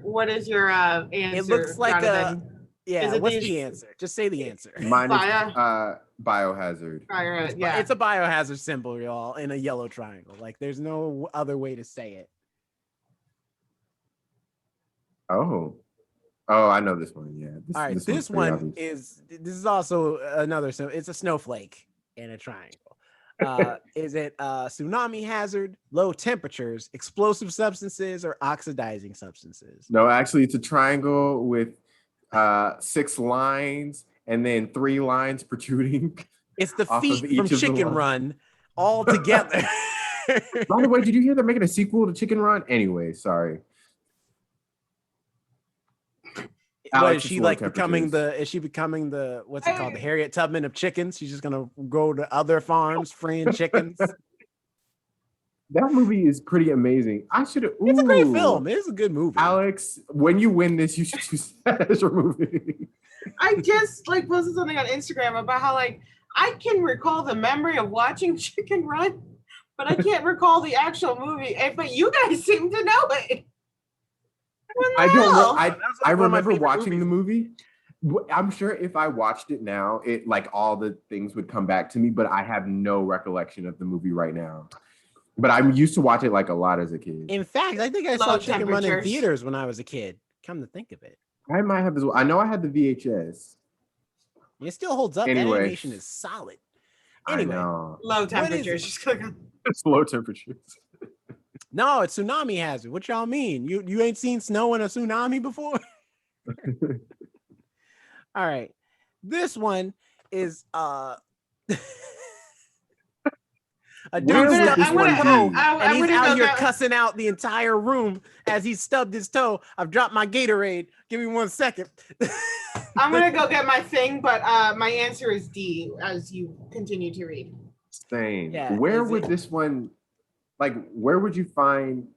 It looks like Jonathan? Yeah, Is it what's the- the answer? Just say the answer. Mine is Bio- biohazard. Yeah. It's a biohazard symbol, y'all, in a yellow triangle. Like there's no other way to say it. Oh, I know this one. Yeah. All right, one's this pretty one obvious. is also another. So it's a snowflake in a triangle. Is it tsunami hazard, low temperatures, explosive substances, or oxidizing substances? No, actually, it's a triangle with 6 lines and then 3 lines protruding. It's the Off of feet each from of the Chicken lines. Run all together. By the way, did you hear they're making a sequel to Chicken Run? Anyway, sorry. What Alex, is it's she low like becoming temperatures. Is she becoming the what's it called? The Harriet Tubman of chickens? She's just gonna go to other farms freeing chickens. That movie is pretty amazing. I should have. It's a great film. It's a good movie. Alex, when you win this, you should choose that as your movie. I just like posted something on Instagram about how like I can recall the memory of watching Chicken Run, but I can't recall the actual movie. But you guys seem to know it. I don't know. Well, I one of my remember favorite watching the movies. movie. I'm sure if I watched it now, it like all the things would come back to me, but I have no recollection of the movie right now. But I'm used to watch it like a lot as a kid. In fact, I think I Low saw Chicken Run in temperatures. theaters when I was a kid. Come to think of it, I might have as well. I know I had the VHS. it still holds up. Anyway. That animation is solid. Anyway, I know. low What is temperatures. it? Just gonna- It's low temperatures. no, it's tsunami hazard. What y'all mean? You ain't seen snow in a tsunami before? All right. This one is a dude Where would stubbed this his one toe, be? and he's out here that- cussing out the entire room as he stubbed his toe. I've dropped my Gatorade. Give me 1 second. I'm gonna go get my thing, but my answer is D as you continue to read. Same. Yeah, Where is would it- this one, like, where would you find,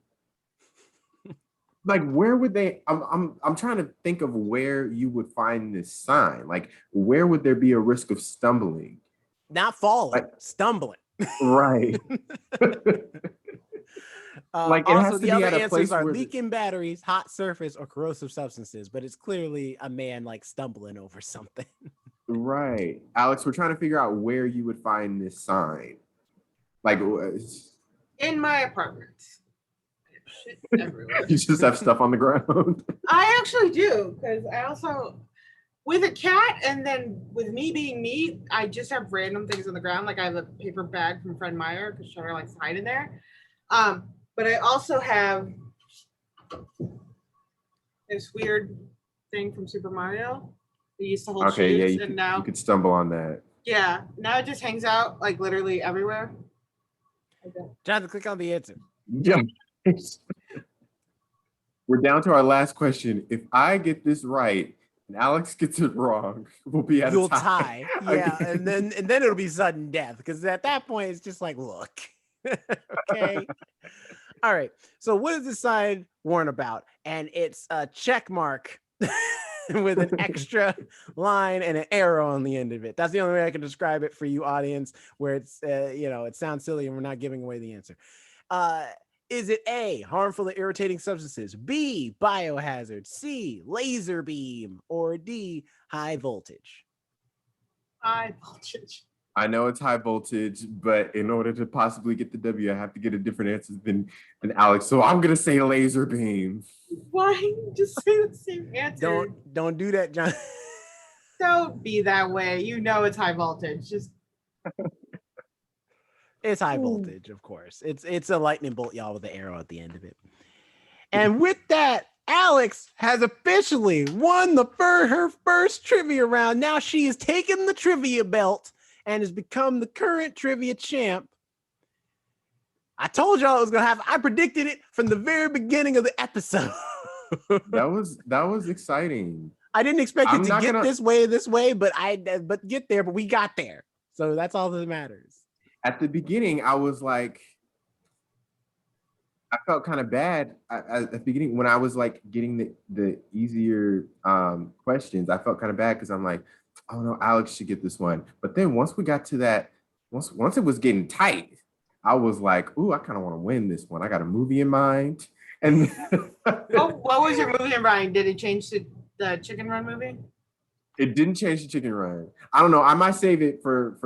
like, where would they, I'm trying to think of where you would find this sign. Like, where would there be a risk of stumbling? Not falling, stumbling. Right. Like, it also, has to the be other at a answers place are where leaking batteries, hot surface, or corrosive substances. But it's clearly a man like stumbling over something. Right. Alex, we're trying to figure out where you would find this sign. Like, In my apartment. Shit everywhere. you just have stuff on the ground. I actually do, because I also, with a cat and then with me being me, I just have random things on the ground. Like I have a paper bag from Fred Meyer because Trevor likes to hide in there. But I also have this weird thing from Super Mario. They used to hold Okay, yeah, shoes, you and now could stumble on that. yeah, now it just hangs out like literally everywhere. Okay. Jonathan, click on the answer. Yeah. We're down to our last question. If I get this right and Alex gets it wrong, we'll be at You'll a tie. tie. Yeah, and then it'll be sudden death because at that point it's just like, look. Okay. All right. So what is this sign warn about? And it's a check mark with an extra line and an arrow on the end of it. That's the only way I can describe it for you audience, where it's it sounds silly and we're not giving away the answer. Is it A, harmful and irritating substances, B, biohazard, C, laser beam, or D, high voltage? High voltage. I know it's high voltage, but in order to possibly get the W, I have to get a different answer than Alex. So I'm gonna say laser beam. Why just say the same answer? Don't do that, John. Don't be that way. You know it's high voltage. Just It's high voltage, of course. It's a lightning bolt, y'all, with the arrow at the end of it. And with that, Alex has officially won her first trivia round. Now she has taken the trivia belt and has become the current trivia champ. I told y'all it was gonna happen. I predicted it from the very beginning of the episode. That was exciting. I didn't expect I'm it to not get gonna- this way, but get there, but we got there. So that's all that matters. At the beginning, I was like, I felt kind of bad at the beginning when I was like getting the easier questions. I felt kind of bad because I'm like, oh no, Alex should get this one. But then once we got to that, once it was getting tight, I was like, ooh, I kind of want to win this one. I got a movie in mind. And what was your movie in mind? Did it change to the Chicken Run movie? it didn't change the Chicken Run. I don't know. I might save it for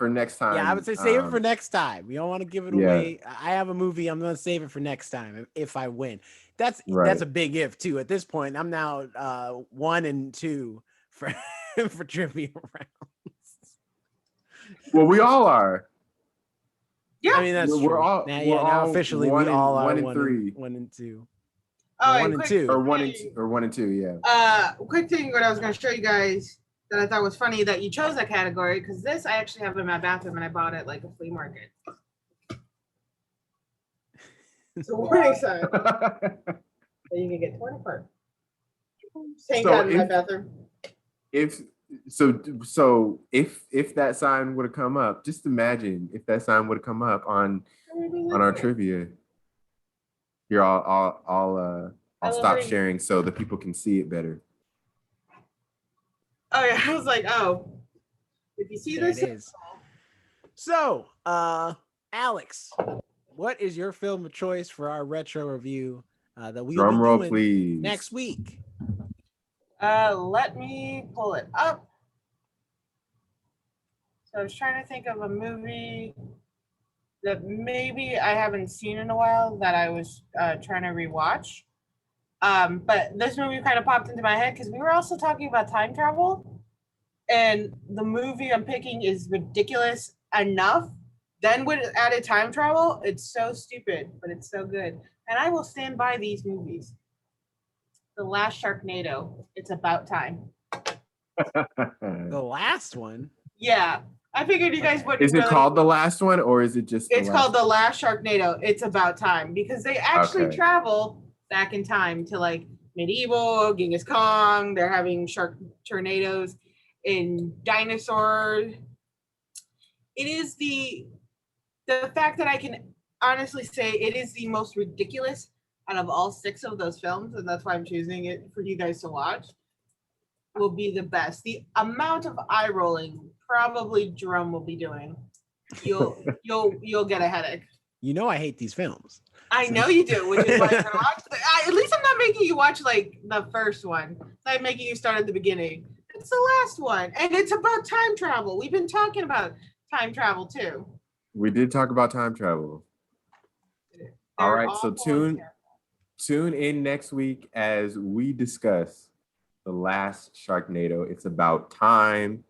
next time. Yeah, I would say save it for next time. We don't want to give it yeah. away. I have a movie. I'm going to save it for next time if I win. That's a big if too. At this point, I'm now 1 and 2 for for trivia rounds. Well, we all are. Yeah. I mean that's We're true. all- now, we're now all officially one we and- all are 1 and 1 3. 1 and 2. Oh, 1 and 2. Or 1 and 2, yeah. Quick thing, what I was going to show you guys that I thought was funny that you chose that category, because this I actually have in my bathroom and I bought it like a flea market. It's a warning sign that you can get torn apart. Same So time in my bathroom. if that sign would have come up, just imagine if that sign would have come up on our trivia. Here, I'll stop sharing so the people can see it better. Oh yeah, I was like, oh, if you see There this, it is. So, Alex, what is your film of choice for our retro review that we will be doing please. next week? let me pull it up. So I was trying to think of a movie that maybe I haven't seen in a while that I was trying to rewatch. But this movie kind of popped into my head because we were also talking about time travel, and the movie I'm picking is ridiculous enough. Then with added time travel, it's so stupid, but it's so good. And I will stand by these movies. The Last Sharknado. It's about time. The last one? Yeah. I figured you guys wouldn't. Is it called The Last One, or is it just It's called The Last Sharknado. It's about time because they actually travel back in time to like medieval Genghis Khan. They're having shark tornadoes in dinosaurs. It is the fact that I can honestly say it is the most ridiculous out of all 6 of those films, and that's why I'm choosing it for you guys to watch. Will be the best. The amount of eye rolling probably Jerome will be doing. You'll get a headache. You know I hate these films. I know you do, which is why you're gonna watch. At least I'm not making you watch like the first one. I'm making you start at the beginning. It's the last one, and it's about time travel. We've been talking about time travel too. We did talk about time travel. All right, so tune in next week as we discuss The Last Sharknado. It's about time.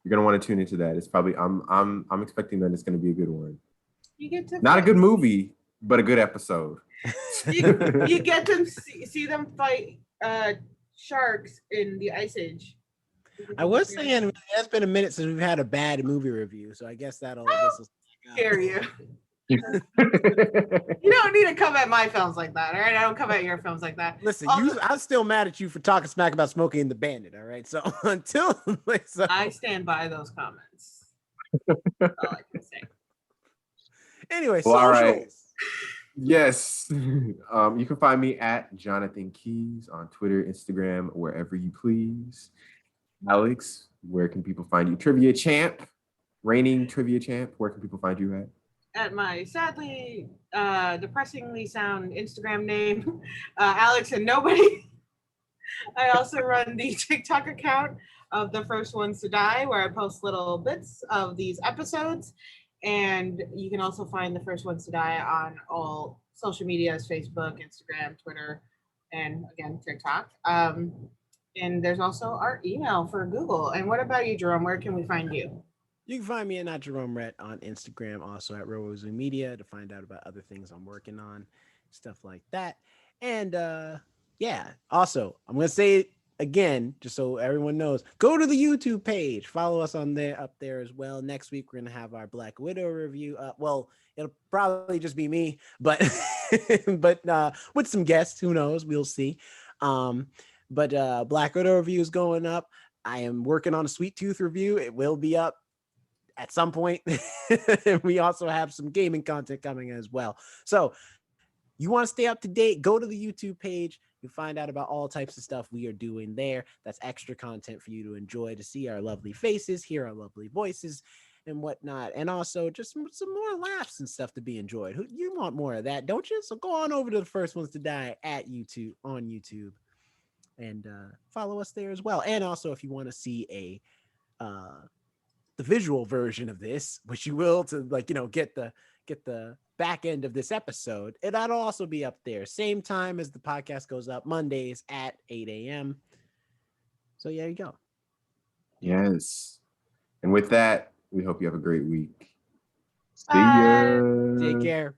You're gonna want to tune into that. It's probably I'm expecting that it's gonna be a good one. You get to not a good movie, but a good episode. you get to see them fight sharks in the Ice Age. I was saying it's been a minute since we've had a bad movie review, so I guess that'll scare you. You don't need to come at my films like that, all right? I don't come at your films like that. Listen, I'm still mad at you for talking smack about Smokey and the Bandit, all right? So until I stand by those comments. That's all I can say. Anyway, well, all right. socials. Yes. You can find me at Jonathan Keys on Twitter, Instagram, wherever you please. Alex, where can people find you? Trivia champ, reigning trivia champ. Where can people find you at? At my sadly depressingly sound Instagram name, Alex and Nobody. I also run the TikTok account of The First Ones to Die, where I post little bits of these episodes. And you can also find The First Ones to Die on all social medias, Facebook, Instagram, Twitter, and again, TikTok. And there's also our email for Google. And what about you, Jerome? Where can we find you? You can find me at Jerome Rhett on Instagram, also at Rowozu Media to find out about other things I'm working on, stuff like that. And yeah, also, I'm going to say it again, just so everyone knows, go to the YouTube page, follow us on there, up there as well. Next week, we're going to have our Black Widow review. Well, it'll probably just be me, but with some guests, who knows? We'll see. But Black Widow review is going up. I am working on a Sweet Tooth review. It will be up at some point. And we also have some gaming content coming as well. So you want to stay up to date, go to the YouTube page. You find out about all types of stuff we are doing there. That's extra content for you to enjoy, to see our lovely faces, hear our lovely voices and whatnot. And also just some more laughs and stuff to be enjoyed. You want more of that, don't you? So go on over to The First Ones to Die at YouTube, on YouTube, and follow us there as well. And also, if you want to see the visual version of this, which you will, to get the back end of this episode, and that'll also be up there same time as the podcast goes up, Mondays at 8 a.m. So there you go. Yes. And with that, we hope you have a great week. See ya. Take care.